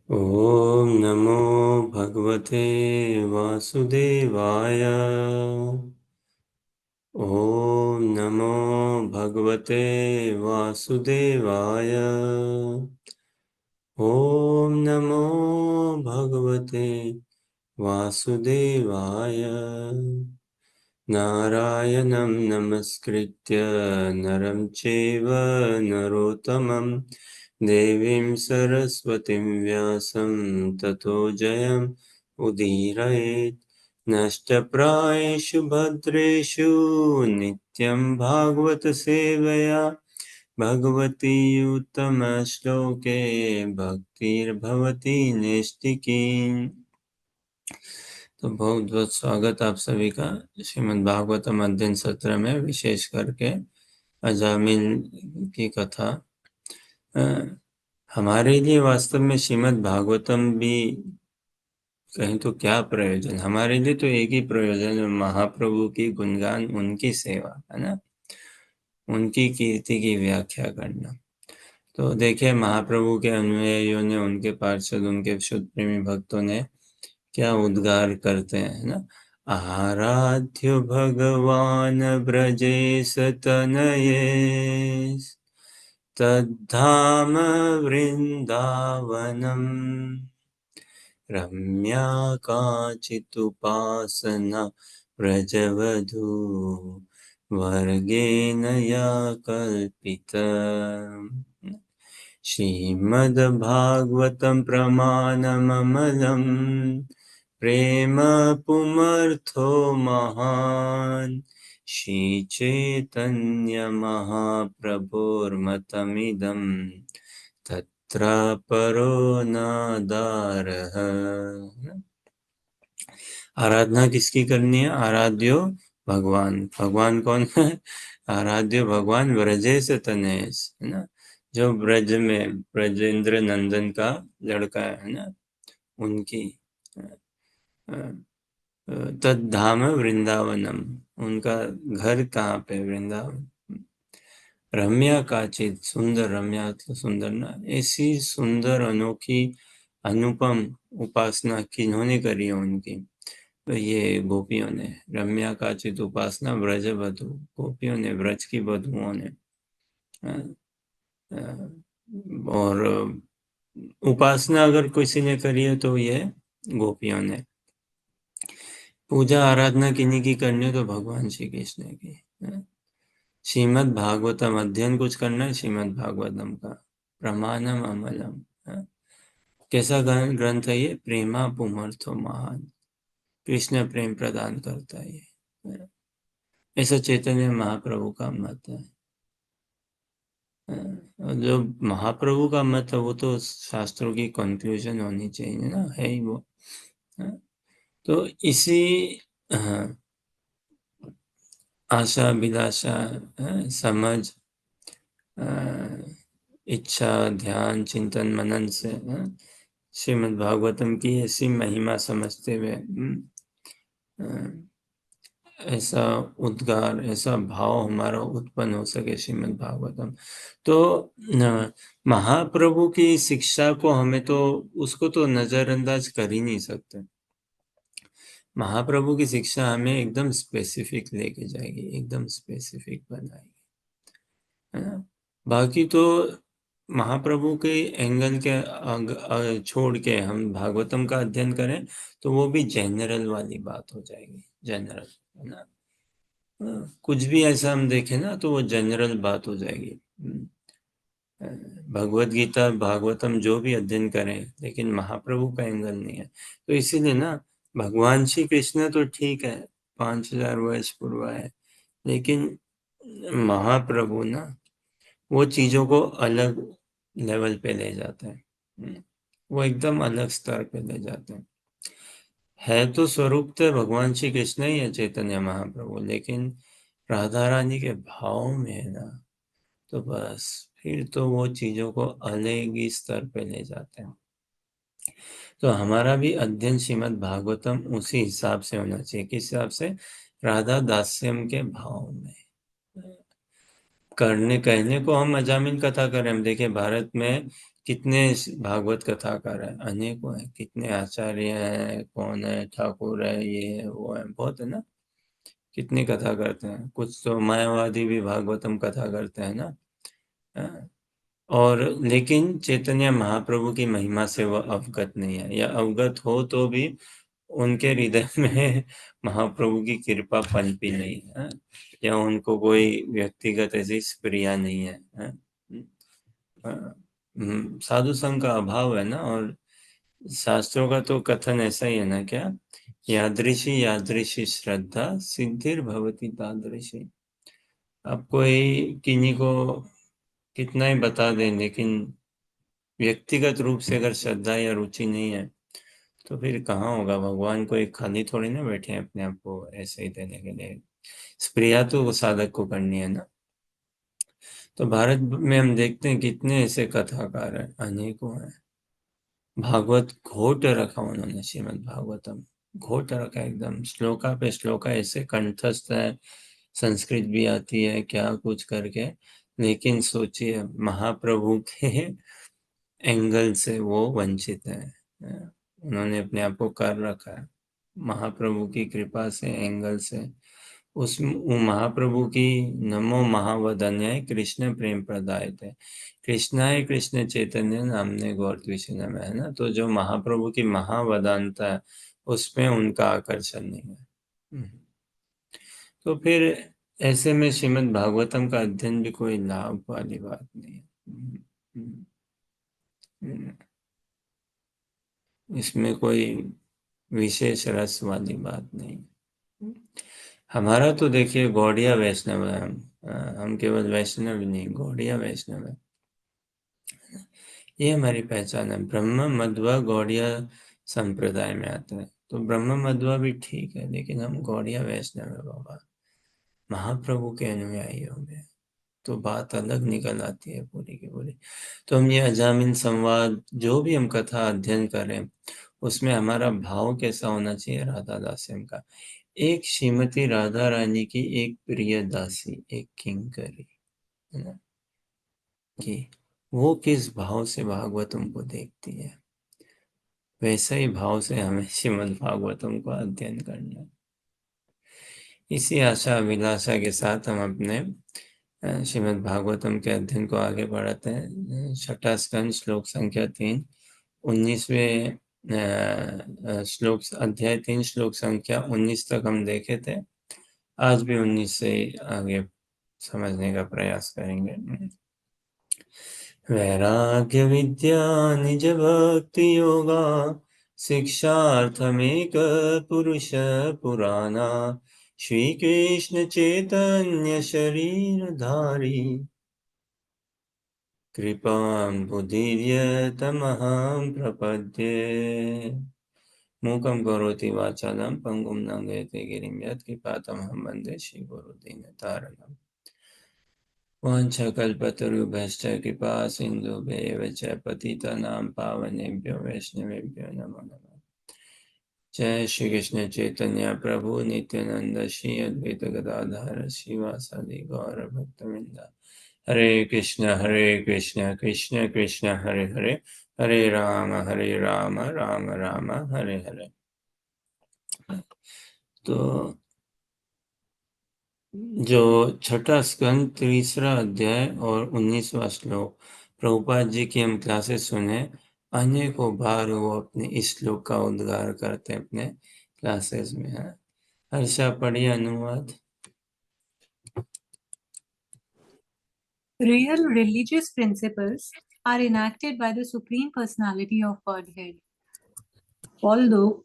ॐ नमो भगवते वासुदेवाय। ॐ नमो भगवते वासुदेवाय। ॐ नमो भगवते वासुदेवाय। नारायणं नमस्कृत्य नरं चैव नरोत्तमं देवीं सरस्वतीं व्यासं ततो जयम् उदीरयेत्। नष्टप्रायेषु भद्रेषु नित्यं भागवत सेवया भगवती उत्तमश्लोके भक्तिर्भवति नैष्टिकी। तो बहुत बहुत स्वागत आप सभी का श्रीमद् भागवतम अध्ययन सत्र में, विशेष करके अजामिल की कथा। हमारे लिए वास्तव में श्रीमद् भागवतम भी कहें तो क्या प्रयोजन, हमारे लिए तो एक ही प्रयोजन है, महाप्रभु की गुणगान, उनकी सेवा, है ना, उनकी कीर्ति की व्याख्या करना। तो देखिए, महाप्रभु के अनुयायियों ने, उनके पार्षद, उनके शुद्ध प्रेमी भक्तों ने क्या उद्गार करते हैं ना। आराध्यो भगवान ब्रजेश तनये तद्धाम वृंदावनम रम्या काचिदुपासना व्रजवधू वर्गेण या कल्पिता। श्रीमद्भागवतं प्रमाणममलं प्रेम पुमर्थो महान् श्रीचैतन्यमहाप्रभुर्मतमिदं तत्र परो नादारः। आराधना किसकी करनी है? आराध्यो भगवान। भगवान कौन है? आराध्य भगवान ब्रजेश तनयेश, है ना, जो ब्रज में ब्रजेंद्र नंदन का लड़का है ना, उनकी तद्धाम वृंदावनम, उनका घर कहाँ पे? वृंदावन। रम्या काचित, सुंदर, रम्या तो सुंदर ना, ऐसी सुंदर अनोखी अनुपम उपासना किन्होंने करी है उनकी? तो ये गोपियों ने। रम्या काचित उपासना ब्रज वधु, गोपियों ने, ब्रज की वधुओं ने। और उपासना अगर किसी ने करी है तो ये गोपियों ने। पूजा आराधना किन्हीं की करनी है? तो भगवान श्री कृष्ण की। श्रीमद् भागवतम अध्ययन कुछ करना है, श्रीमद् भागवतम का प्रमाणम अमलम। कैसा ग्रंथ है ये? प्रेमा पुमर्थो महान, कृष्ण प्रेम प्रदान करता है ये, ऐसा चैतन्य महाप्रभु का मत है। जो महाप्रभु का मत है वो तो शास्त्रों की कंक्लूजन होनी चाहिए ना, है ही वो। तो इसी आशा अभिलाषा, समझ, इच्छा, ध्यान, चिंतन, मनन से श्रीमद् भागवतम की ऐसी महिमा समझते हुए ऐसा उद्गार, ऐसा भाव हमारा उत्पन्न हो सके श्रीमद् भागवतम। तो महाप्रभु की शिक्षा को हमें तो, उसको तो नजरअंदाज कर ही नहीं सकते। महाप्रभु की शिक्षा हमें एकदम स्पेसिफिक लेके जाएगी, एकदम स्पेसिफिक बनाएगी, है ना। बाकी तो महाप्रभु के एंगल के छोड़ के हम भागवतम का अध्ययन करें तो वो भी जनरल वाली बात हो जाएगी, जनरल, है ना। कुछ भी ऐसा हम देखें ना तो वो जनरल बात हो जाएगी। भगवत गीता, भागवतम जो भी अध्ययन करें, लेकिन महाप्रभु का एंगल नहीं है। तो इसीलिए ना, भगवान श्री कृष्ण तो ठीक है, 5000 वर्ष पूर्व है, लेकिन महाप्रभु ना वो चीजों को अलग लेवल पे ले जाते हैं। वो एकदम अलग स्तर पे ले जाते हैं। है तो स्वरूप तो भगवान श्री कृष्ण ही है, चैतन्य महाप्रभु, लेकिन राधा रानी के भाव में है ना, तो बस फिर तो वो चीजों को अलग ही स्तर पे ले जाते हैं। तो हमारा भी अध्ययन श्रीमद् भागवतम उसी हिसाब से होना चाहिए। किस हिसाब से? राधा दास्यम के भाव में। करने कहने को हम अजामिल कथा करें। हम देखिए भारत में कितने भागवत कथाकार हैं, अनेकों हैं, कितने आचार्य हैं, कौन है, ठाकुर है, ये है वो है, बहुत है ना, कितनी कथा करते हैं। कुछ तो मायावादी भी भागवतम कथा करते हैं ना। हाँ। और लेकिन चैतन्य महाप्रभु की महिमा से वह अवगत नहीं है, या अवगत हो तो भी उनके हृदय में महाप्रभु की कृपा पनपी नहीं है, या उनको कोई व्यक्तिगत ऐसी स्प्रिया नहीं है, साधु संघ का अभाव है ना। और शास्त्रों का तो कथन ऐसा ही है ना, क्या, यादृशी यादृशी श्रद्धा सिद्धिर भवती तादृशी। आप कोई किन्हीं को कितना ही बता दें, लेकिन व्यक्तिगत रूप से अगर श्रद्धा या रुचि नहीं है तो फिर कहाँ होगा। भगवान को एक खाली थोड़ी ना बैठे हैं अपने आप को ऐसे ही देने के लिए, स्प्रिया तो वो साधक को करनी है ना। तो भारत में हम देखते हैं कितने ऐसे कथाकार हैं, अनेकों हैं। भागवत घोट रखा उन्होंने, श्रीमद् भागवतम घोट रखा एकदम, श्लोका पे श्लोका ऐसे कंठस्थ है, संस्कृत भी आती है क्या कुछ करके। लेकिन सोचिए महाप्रभु के एंगल से वो वंचित है। उन्होंने अपने आप को कर रखा है महाप्रभु की कृपा से, एंगल से। उस महाप्रभु की नमो महावदन्याय कृष्ण प्रेम प्रदाय थे, कृष्णाय कृष्ण चैतन्य नामने गौर विषय में, है ना। तो जो महाप्रभु की महावदानता है उसमें उनका आकर्षण नहीं है। तो फिर ऐसे में श्रीमद् भागवतम का अध्ययन भी कोई लाभ वाली बात नहीं है। इसमें कोई विशेष रस वाली बात नहीं। हमारा तो देखिए गौड़िया वैष्णव है हम। हम केवल वैष्णव ही नहीं, गौड़िया वैष्णव है, ये हमारी पहचान है। ब्रह्म मध्वा गौड़िया संप्रदाय में आता है, तो ब्रह्म मध्वा भी ठीक है, लेकिन हम गौड़िया वैष्णव है बाबा, महाप्रभु के अनुयायी हो गए, तो बात अलग निकल आती है पूरी की पूरी। तो हम ये अजामिन संवाद जो भी हम कथा अध्ययन करें, उसमें हमारा भाव कैसा होना चाहिए, राधा दास्यम का। एक श्रीमती राधा रानी की एक प्रिय दासी, एक किंकरी, है ना, कि वो किस भाव से भागवतम को देखती है, वैसे ही भाव से हमें श्रीमद् भागवतम को अध्ययन करना है। इसी आशा अभिलाषा के साथ हम अपने श्रीमद् भागवतम के अध्ययन को आगे बढ़ाते हैं। छठा स्कंद, श्लोक संख्या 3, 19वें श्लोक, अध्याय 3 श्लोक संख्या 19 तक हम देखे थे। आज भी 19 से आगे समझने का प्रयास करेंगे। वैराग्य विद्या निज भक्ति योगा शिक्षार्थमेक पुरुष पुराना श्री कृष्ण चैतन्य शरीर धारी कृपां बुद्धिर्यतमहं प्रपद्ये मूकं करोति वाचालं पंगुं लंघयते गिरिं यत्कृपातमहं वन्दे श्रीगुरुदीनतारिणम् वाञ्छाकल्पतरुभ्यश्च कृपा सिन्धुभ्येव च पतितानां पावनेभ्यो वैष्णवेभ्यो नमो नमः। जय श्री कृष्ण चैतन्य प्रभु नित्यानंद श्री अद्वैत गदाधर श्रीवासादि गौर भक्तवृंद। हरे कृष्ण कृष्ण कृष्ण हरे हरे, हरे राम राम राम हरे हरे। तो जो छठा स्कंद, तीसरा अध्याय और 19वां श्लोक, प्रभुपाद जी की हम क्लासेस सुने, अनेकों बार वो अपने इस श्लोक का उद्गार करते हैं अपने क्लासेस में। है हर्षा, पढ़िए अनुवाद। Real religious principles are enacted by the Supreme Personality of Godhead. Although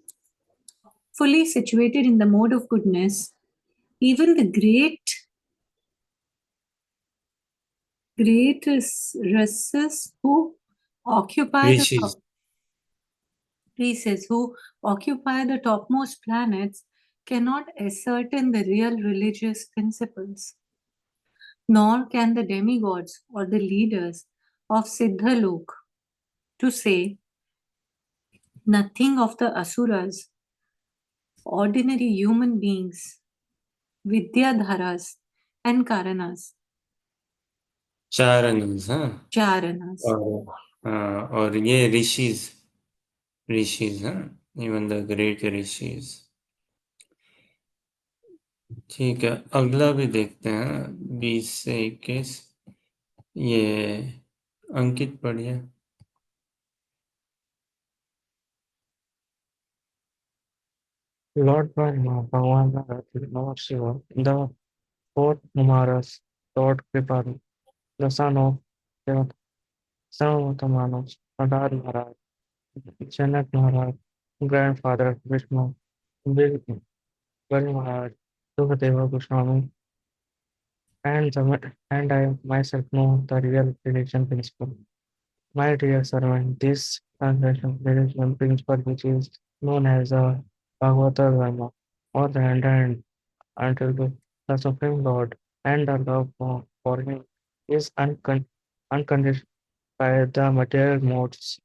fully situated in the mode of goodness, even the great races who occupy the Rishi, races who occupy the topmost planets cannot ascertain the real religious principles, nor can the demigods or the leaders of Siddhalok to say nothing of the asuras, ordinary human beings, vidyadharas, and karanas. चारनस, हाँ। Charanas. और हाँ, और ये ऋषिज, ऋषिज, हाँ, even the great rishis. ठीक है, अगला भी देखते हैं, 20 से 21। ये अंकित पढ़िए। Lord Brahma, Bhagwan Narati, Lord Shiva, the fourth Kumaras, Lord Kripalu, the son of the Sarvamanos, Adar Maharaj, Janak Maharaj, grandfather of Vishnu, Bali Maharaj, Sukadeva Goswami, and I myself know the real religion principle. My dear servant, this translation religion principle, which is known as the Bhagavata Dharma, or the hand until the Supreme Lord, and the love for Him is unconditioned by the material modes.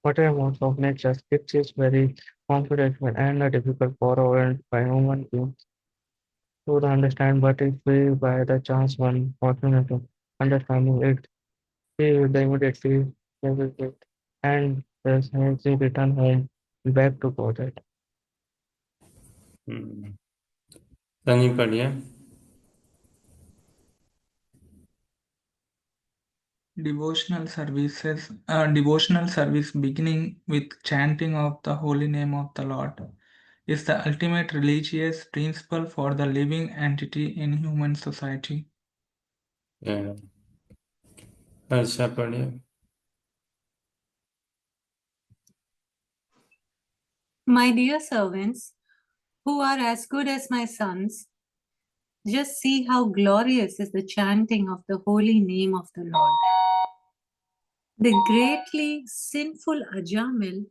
Material modes of nature, which is very confidential and difficult for our by human beings to understand, but if we by the chance one fortunate understanding it, we will immediately level it and thus he return home back to God. Sunny पढ़िए। Devotional service beginning with chanting of the holy name of the Lord is the ultimate religious principle for the living entity in human society. Harsha पढ़िए। My dear servants, who are as good as my sons, just see how glorious is the chanting of the holy name of the Lord. The greatly sinful Ajamil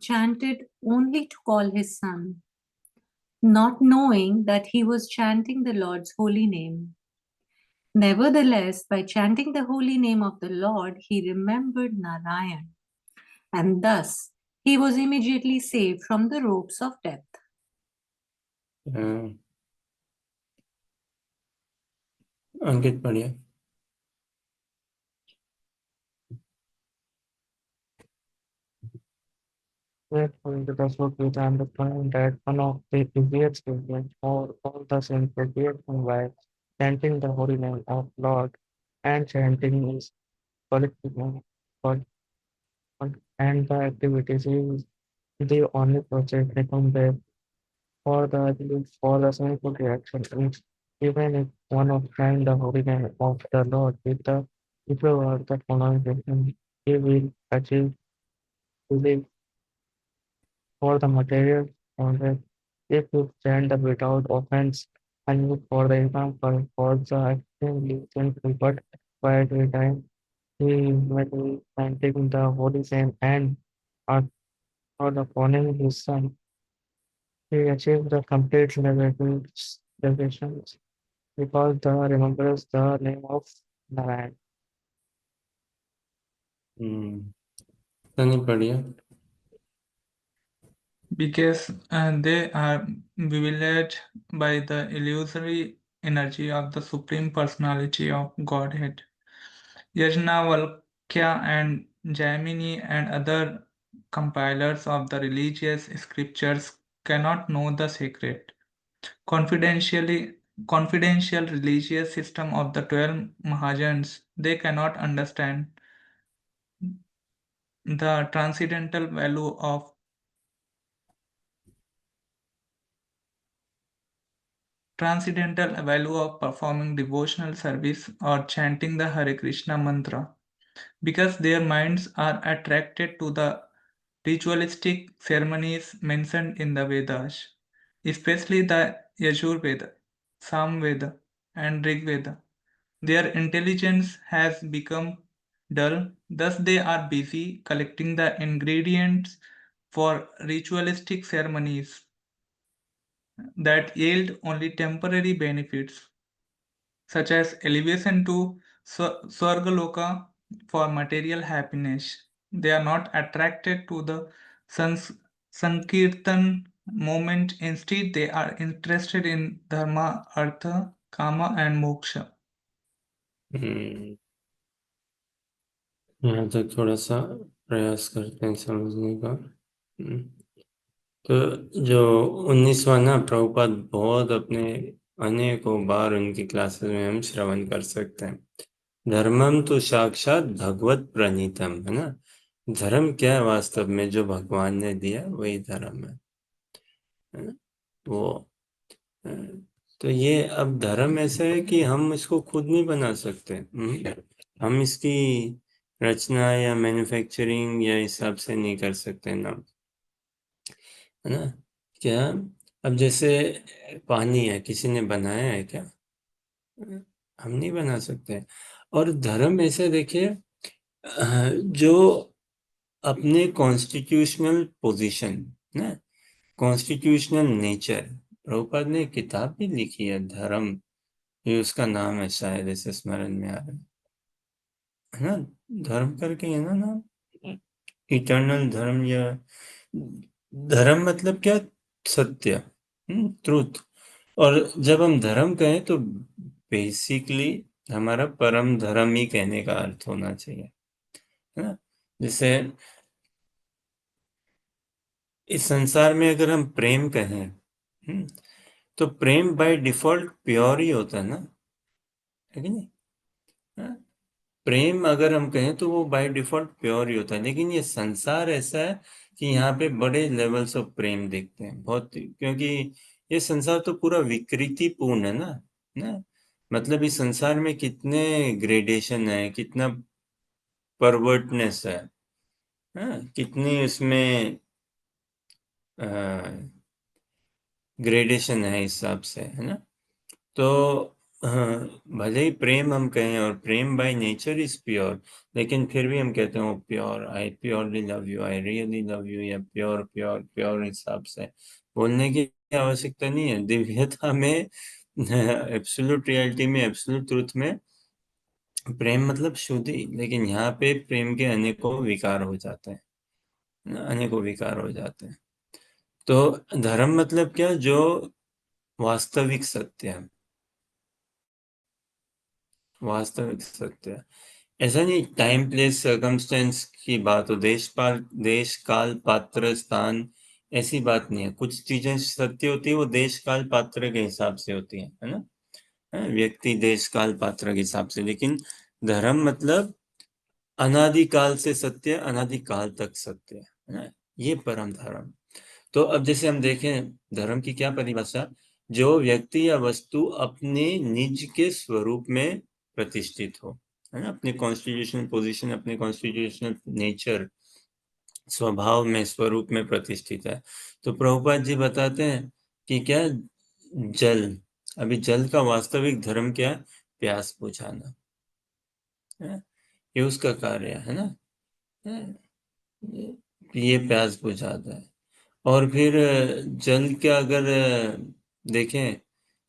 chanted only to call his son, not knowing that he was chanting the Lord's holy name. Nevertheless, by chanting the holy name of the Lord, he remembered Narayan, and thus he was immediately saved from the ropes of death. अंकित पढ़िए। Therefore, the Bhagavad understand that one of the easiest statements for all the sinful creation by chanting the holy name of Lord and chanting is collective col- and the activities is the only process recommended for the sinful reaction is even if one of chant the holy name of the Lord with the people of the pronunciation, he will achieve belief for the material concept. If you stand without offense, and look for the example for the extremely sinful but quietly time, he may be chanting the holy name and are for the calling his son. He achieved the complete salvation because the remembers the name of Narayan. Sunny पढ़िए। Because they are bewildered by the illusory energy of the Supreme Personality of Godhead. Yajnavalkya and Jaimini and other compilers of the religious scriptures cannot know the sacred, confidential religious system of the 12 Mahajans. They cannot understand the transcendental value of performing devotional service or chanting the Hare Krishna mantra because their minds are attracted to the ritualistic ceremonies mentioned in the Vedas, especially the Yajur Veda, Sam Veda, and Rig Veda. Their intelligence has become dull, thus, they are busy collecting the ingredients for ritualistic ceremonies that yield only temporary benefits, such as elevation to Swargaloka for material happiness. They are not attracted to the Sankirtan moment. Instead, they are interested in dharma, artha, kama, and moksha. यहाँ तक थोड़ा सा प्रयास करते हैं समझने का। तो जो 19वां ना, प्रभुपाद बहुत अपने अनेकों बार उनकी क्लासेस में हम श्रवण कर सकते हैं। धर्मम तो साक्षात भगवत प्रणीतम, है ना। धर्म क्या है वास्तव में, जो भगवान ने दिया वही धर्म है ना? वो तो ये अब धर्म ऐसा है कि हम इसको खुद नहीं बना सकते। हम इसकी रचना या मैन्युफैक्चरिंग या हिसाब से नहीं कर सकते ना, है ना। क्या अब जैसे पानी है, किसी ने बनाया है क्या? हम नहीं बना सकते। और धर्म ऐसे देखिए, जो अपने कॉन्स्टिट्यूशनल पोजीशन ना, कॉन्स्टिट्यूशनल नेचर, प्रभुपाद ने एक किताब भी लिखी है धर्म, ये उसका नाम है शायद, ऐसे स्मरण में आ रहा है ना, धर्म करके है ना नाम, इटर्नल धर्म या धर्म मतलब क्या, सत्य, ट्रूथ। और जब हम धर्म कहें तो बेसिकली हमारा परम धर्म ही कहने का अर्थ होना चाहिए, है ना। जैसे इस संसार में अगर हम प्रेम कहें, तो प्रेम बाय डिफॉल्ट प्योर ही होता है ना, है कि नहीं? हाँ? प्रेम अगर हम कहें तो वो बाय डिफॉल्ट प्योर ही होता है, लेकिन ये संसार ऐसा है कि यहाँ पे बड़े लेवल्स ऑफ प्रेम देखते हैं बहुत, क्योंकि ये संसार तो पूरा विकृतिपूर्ण है ना। मतलब इस संसार में कितने ग्रेडेशन है, कितना परवर्टनेस है, हाँ? कितनी उसमें ग्रेडेशन है हिसाब से, है ना। तो हाँ, भले ही प्रेम हम कहें और प्रेम बाय नेचर इज प्योर, लेकिन फिर भी हम कहते हैं pure, I purely love you, I really love you, या प्योर प्योर प्योर हिसाब से बोलने की आवश्यकता नहीं है। दिव्यता में, एब्सोल्यूट रियलिटी में, एब्सोल्यूट ट्रुथ में प्रेम मतलब शुद्धि, लेकिन यहाँ पे प्रेम के अनेकों विकार हो जाते हैं, अनेकों विकार हो जाते हैं। तो धर्म मतलब क्या, जो वास्तविक सत्य है, वास्तविक सत्य है। ऐसा नहीं टाइम प्लेस सर्कमस्टेंस की बात हो, देश काल पात्र स्थान, ऐसी बात नहीं है। कुछ चीजें सत्य होती है वो देश काल पात्र के हिसाब से होती है ना, व्यक्ति देश काल पात्र के हिसाब से। लेकिन धर्म मतलब अनादिकाल से सत्य, अनादिकाल तक सत्य है ना, ये परम धर्म। तो अब जैसे हम देखें धर्म की क्या परिभाषा, जो व्यक्ति या वस्तु अपने निज के स्वरूप में प्रतिष्ठित हो, है ना, अपने कॉन्स्टिट्यूशनल पोजीशन, अपने कॉन्स्टिट्यूशनल नेचर, स्वभाव में, स्वरूप में प्रतिष्ठित है। तो प्रभुपाद जी बताते हैं कि क्या, जल, अभी जल का वास्तविक धर्म क्या है, प्यास बुझाना, है? ये उसका कार्य है ना, है? ये प्यास बुझाता है। और फिर जल के अगर देखें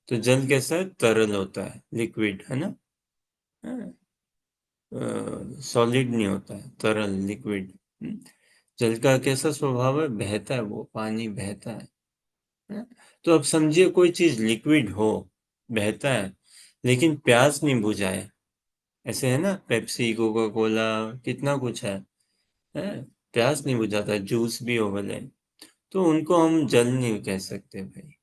तो जल कैसा है, तरल होता है, लिक्विड, है ना, सॉलिड नहीं होता है, तरल लिक्विड। जल का कैसा स्वभाव है, बहता है, वो पानी बहता है। तो अब समझिए कोई चीज लिक्विड हो, बहता है, लेकिन प्यास नहीं बुझाए, ऐसे है ना, पेप्सी, कोका कोला, कितना कुछ है? प्यास नहीं बुझाता, जूस भी हो भले, तो उनको हम जल नहीं कह सकते भाई।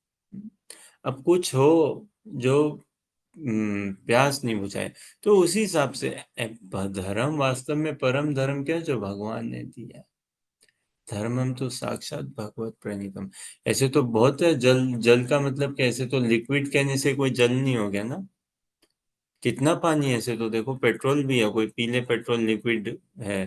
अब कुछ हो जो प्यास नहीं बुझाए, तो उसी हिसाब से धर्म वास्तव में परम धर्म क्या है, जो भगवान ने दिया। धर्मम तो साक्षात भगवत प्रणीतम। ऐसे तो बहुत है, जल, जल का मतलब कैसे, तो लिक्विड कहने से कोई जल नहीं हो गया ना। कितना पानी है, ऐसे तो देखो पेट्रोल भी है, कोई पी ले पेट्रोल, लिक्विड है,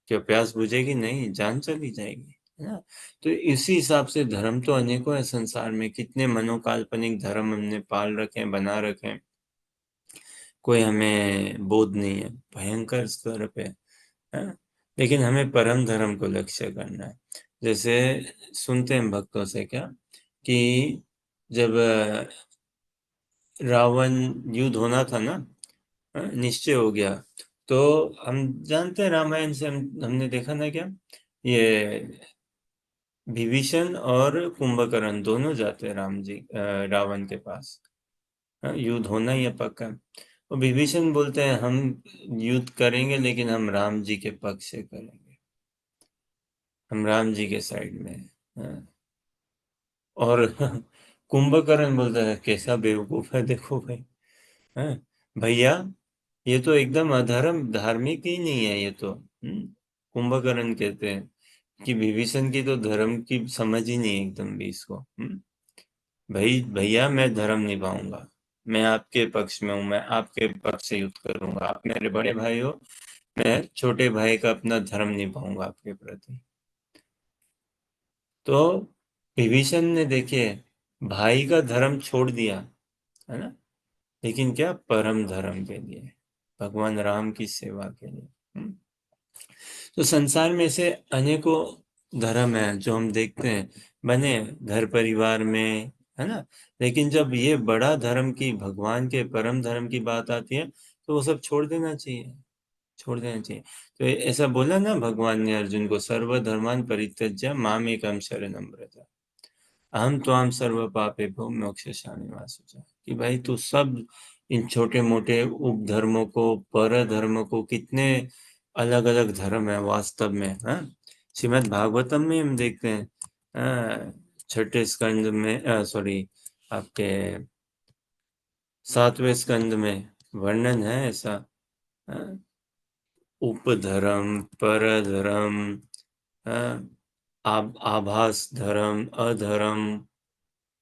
क्या प्यास बुझेगी? नहीं, जान चली जाएगी, है ना। तो इसी हिसाब से धर्म तो अनेकों है संसार में, कितने मनोकाल्पनिक धर्म हमने पाल रखे हैं, बना रखे हैं, कोई हमें बोध नहीं है, भयंकर स्तर पे है। लेकिन हमें परम धर्म को लक्ष्य करना है। जैसे सुनते हैं भक्तों से क्या, कि जब रावण युद्ध होना था ना, निश्चय हो गया, तो हम जानते हैं रामायण से, हमने देखा ना क्या, ये विभीषण और कुंभकर्ण दोनों जाते हैं रावण के पास। युद्ध होना ही है पक्का। और विभीषण बोलते हैं हम युद्ध करेंगे लेकिन हम राम जी के पक्ष से करेंगे, हम राम जी के साइड में हैं। हाँ। और कुंभकर्ण बोलता है कैसा बेवकूफ है, देखो भाई। हाँ, भैया ये तो एकदम अधर्म, धार्मिक ही नहीं है ये तो। कुंभकर्ण कहते हैं कि विभीषण की तो धर्म की समझ ही नहीं है एकदम भी इसको। भाई भैया मैं धर्म निभाऊंगा, मैं आपके पक्ष में हूँ, मैं आपके पक्ष से युद्ध करूंगा, आप मेरे बड़े भाई हो, मैं छोटे भाई का अपना धर्म निभाऊंगा आपके प्रति। तो विभीषण ने देखिए भाई का धर्म छोड़ दिया, है ना, लेकिन क्या, परम धर्म के लिए, भगवान राम की सेवा के लिए। तो संसार में से अनेकों धर्म है जो हम देखते हैं बने घर परिवार में, है ना, लेकिन जब ये बड़ा धर्म की, भगवान के परम धर्म की बात आती है तो वो सब छोड़ देना चाहिए, छोड़ देना चाहिए। तो ऐसा बोला ना भगवान ने अर्जुन को, सर्वधर्मान् परित्यज्य मामेकं शरणं व्रज अहम त्वाम सर्व पापेभ्यो मोक्षयिष्यामि मा शुचः। कि भाई तू सब इन छोटे मोटे उपधर्मों को, पर धर्म को, कितने अलग अलग धर्म है वास्तव में। हाँ, श्रीमद् भागवतम में हम देखते हैं, छठे स्कंद में, सॉरी, आपके 7वें स्कंद में वर्णन है ऐसा। उपधर्म, परधर्म, आभास धर्म, अधर्म,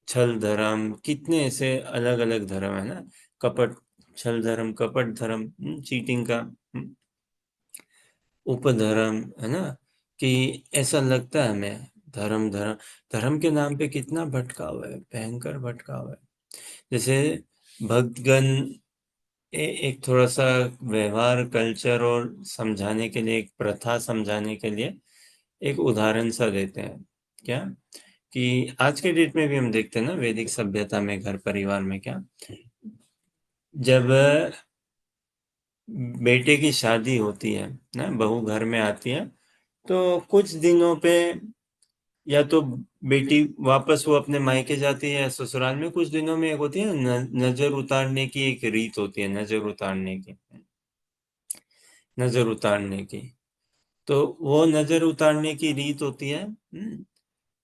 छल धर्म, कितने ऐसे अलग अलग धर्म है ना, कपट, छल धर्म, कपट धर्म, चीटिंग का, उपधर्म, है ना, कि ऐसा लगता है हमें धर्म धर्म धर्म के नाम पे कितना भटकाव है, भयंकर भटकाव है। जैसे भक्तगण एक थोड़ा सा व्यवहार, कल्चर और समझाने के लिए, एक प्रथा समझाने के लिए एक उदाहरण सा देते हैं। क्या, कि आज के डेट में भी हम देखते हैं ना, वैदिक सभ्यता में घर परिवार में क्या, जब बेटे की शादी होती है ना, बहू घर में आती है, तो कुछ दिनों पे या तो बेटी वापस वो अपने मायके जाती है या ससुराल में, कुछ दिनों में एक होती है नजर उतारने की एक रीत होती है, नजर उतारने की, नजर उतारने की। तो वो नजर उतारने की रीत होती है।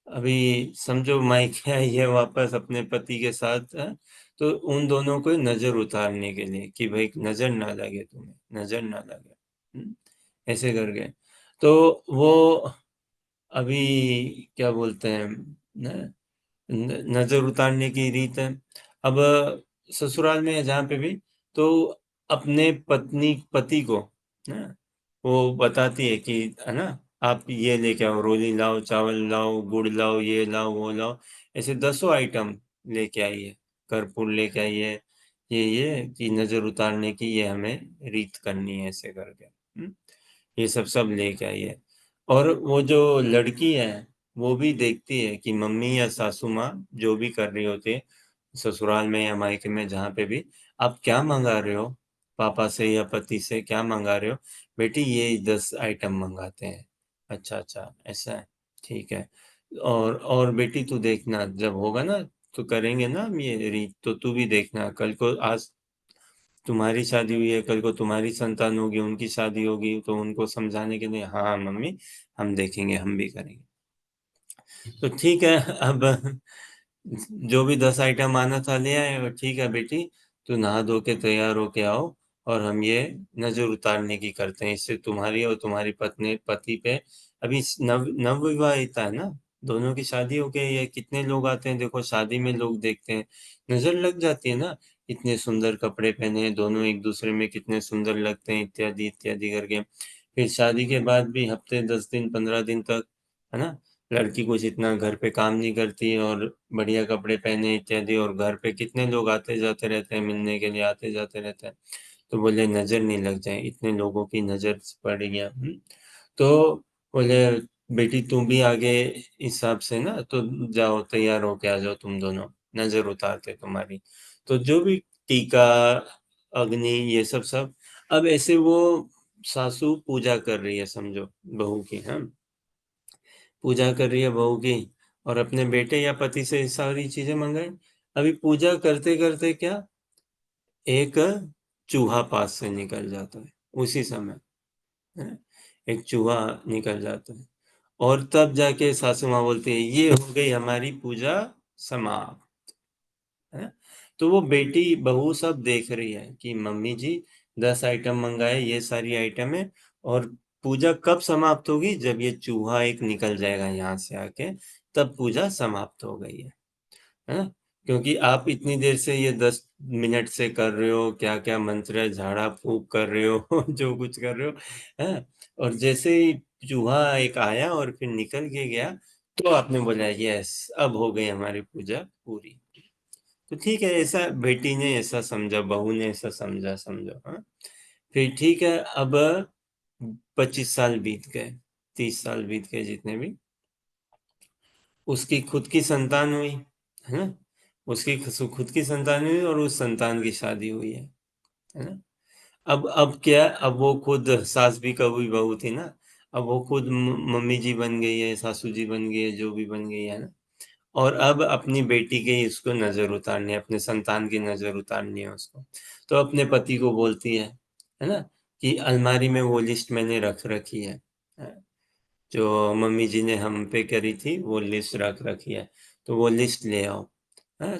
अभी समझो मायके आई है वापस अपने पति के साथ, तो उन दोनों को नजर उतारने के लिए कि भाई नजर ना लगे तुम्हें, नजर ना लगे, ऐसे करके। तो वो अभी क्या बोलते हैं, नजर उतारने की रीत है। अब ससुराल में है जहाँ पे भी, तो अपने पत्नी पति को ना, वो बताती है कि, है ना, आप ये लेके आओ, रोली लाओ, चावल लाओ, गुड़ लाओ, ये लाओ, वो लाओ, ऐसे 10 आइटम लेके आइए, कर्पूर लेके आइए, ये कि नजर उतारने की ये हमें रीत करनी है, ऐसे करके। ये सब लेके आइए। और वो जो लड़की है वो भी देखती है कि मम्मी या सासू माँ जो भी कर रही होती है ससुराल में या मायके में, जहाँ पे भी, आप क्या मंगा रहे हो, पापा से या पति से क्या मंगा रहे हो, बेटी ये 10 आइटम मंगाते हैं। अच्छा अच्छा ऐसा है, ठीक है। और बेटी तू देखना, जब होगा ना तो करेंगे ना हम ये रीत, तो तू भी देखना, कल को, आज तुम्हारी शादी हुई है, कल को तुम्हारी संतान होगी, उनकी शादी होगी, तो उनको समझाने के लिए, हाँ मम्मी हम देखेंगे, हम भी करेंगे। तो ठीक है, अब जो भी 10 आइटम आना था ले आए, और ठीक है बेटी तू नहा धो के तैयार होके आओ, और हम ये नजर उतारने की करते हैं, इससे तुम्हारी और तुम्हारी पत्नी पति पे, अभी नव विवाहिता है ना, दोनों की शादी हो गई है, कितने लोग आते हैं देखो, शादी में लोग देखते हैं, नजर लग जाती है ना, इतने सुंदर कपड़े पहने हैं दोनों, एक दूसरे में कितने सुंदर लगते हैं, इत्यादि इत्यादि करके। फिर शादी के बाद भी हफ्ते 10 दिन 15 दिन तक, है ना, लड़की कुछ इतना घर पे काम नहीं करती और बढ़िया कपड़े पहने इत्यादि, और घर पे कितने लोग आते जाते रहते हैं, मिलने के लिए आते जाते रहते हैं, तो बोले नजर नहीं लग जाए, इतने लोगों की नजर पड़ गया। तो बोले बेटी तुम भी आगे हिसाब से ना, तो जाओ तैयार होके आ जाओ, तुम दोनों नजर उतारते तुम्हारी। तो जो भी टीका, अग्नि, ये सब सब, अब ऐसे वो सासू पूजा कर रही है समझो बहू की। हाँ, पूजा कर रही है बहू की, और अपने बेटे या पति से सारी चीजें मंगाई। अभी पूजा करते करते क्या, एक चूहा पास से निकल जाता है उसी समय, है? एक चूहा निकल जाता है, और तब जाके सासू माँ बोलती है ये हो गई हमारी पूजा समाप्त, है? तो वो बेटी बहू सब देख रही है कि मम्मी जी 10 आइटम मंगाए, ये सारी आइटम है, और पूजा कब समाप्त होगी, जब ये चूहा एक निकल जाएगा यहाँ से आके, तब पूजा समाप्त हो गई है ना? क्योंकि आप इतनी देर से ये 10 मिनट से कर रहे हो, क्या क्या मंत्र है, झाड़ा फूक कर रहे हो जो कुछ कर रहे हो, है? और जैसे ही चूहा एक आया और फिर निकल के गया, तो आपने बोला यस, अब हो गई हमारी पूजा पूरी। तो ठीक है, ऐसा बेटी ने ऐसा समझा, बहू ने ऐसा समझा, समझो, हाँ। फिर ठीक है, अब 25 साल बीत गए, 30 साल बीत गए, जितने भी, उसकी खुद की संतान हुई, है ना? उसकी खुद की संतान हुई और उस संतान की शादी हुई है ना? अब क्या, अब वो खुद सास भी कभी बहू थी ना, अब वो खुद मम्मी जी बन गई है, सासू जी बन गई है, जो भी बन गई है ना। और अब अपनी बेटी के उसको नजर उतारनी है, अपने संतान की नजर उतारनी है उसको। तो अपने पति को बोलती है ना, कि अलमारी में वो लिस्ट मैंने रख रखी है, जो मम्मी जी ने हम पे करी थी, वो लिस्ट रख रखी है, तो वो लिस्ट ले आओ।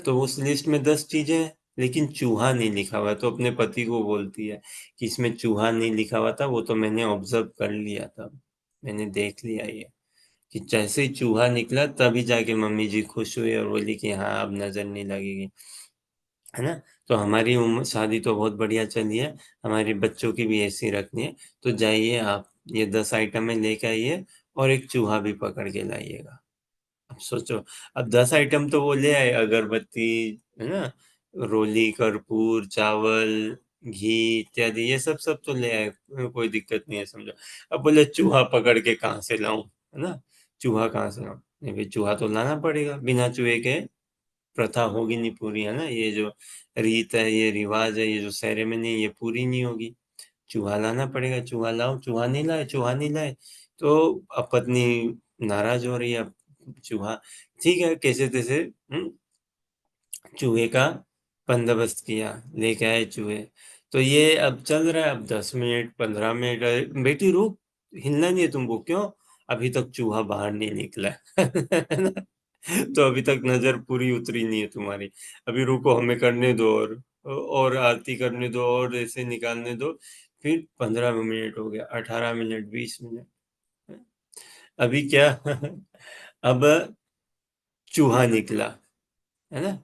तो उस लिस्ट में 10 चीजें हैं, लेकिन चूहा नहीं लिखा हुआ है। तो अपने पति को बोलती है कि इसमें चूहा नहीं लिखा हुआ था, वो तो मैंने ऑब्जर्व कर लिया था, मैंने देख लिया ये, कि जैसे ही चूहा निकला तभी जाके मम्मी जी खुश हुई और बोली कि हाँ अब नजर नहीं लगेगी, है ना? तो हमारी उम्र शादी तो बहुत बढ़िया चली है, हमारे बच्चों की भी ऐसी रखनी है, तो जाइए आप ये 10 आइटमें लेके आइए और एक चूहा भी पकड़ के लाइएगा। अब सोचो, अब 10 आइटम तो वो ले आए, अगरबत्ती, है ना, रोली, कर्पूर, चावल, घी इत्यादि, ये सब सब तो ले आए, कोई दिक्कत नहीं है, समझो। अब बोले चूहा पकड़ के कहाँ से लाऊं, है ना? चूहा कहाँ से लाऊं? नहीं भाई, चूहा तो लाना पड़ेगा, बिना चूहे के प्रथा होगी नहीं पूरी, है ना? ये जो रीत है, ये रिवाज है, ये जो सेरेमनी, ये पूरी नहीं होगी। चूहा लाना पड़ेगा, चूहा लाओ, चूहा नहीं लाए, चूहा नहीं लाए, तो अब पत्नी नाराज हो रही है। अब चूहा, ठीक है, कैसे तैसे चूहे का बंदोबस्त किया, लेके आए चूहे। तो ये अब चल रहा है, अब 10 मिनट, 15 मिनट, बेटी रुक, हिलना नहीं है तुमको, क्यों? अभी तक चूहा बाहर नहीं निकला है ना? तो अभी तक नजर पूरी उतरी नहीं है तुम्हारी, अभी रुको, हमें करने दो, और आरती करने दो, और ऐसे निकालने दो। फिर 15 मिनट हो गया, 18 मिनट, 20 मिनट, अभी क्या अब चूहा निकला, है ना?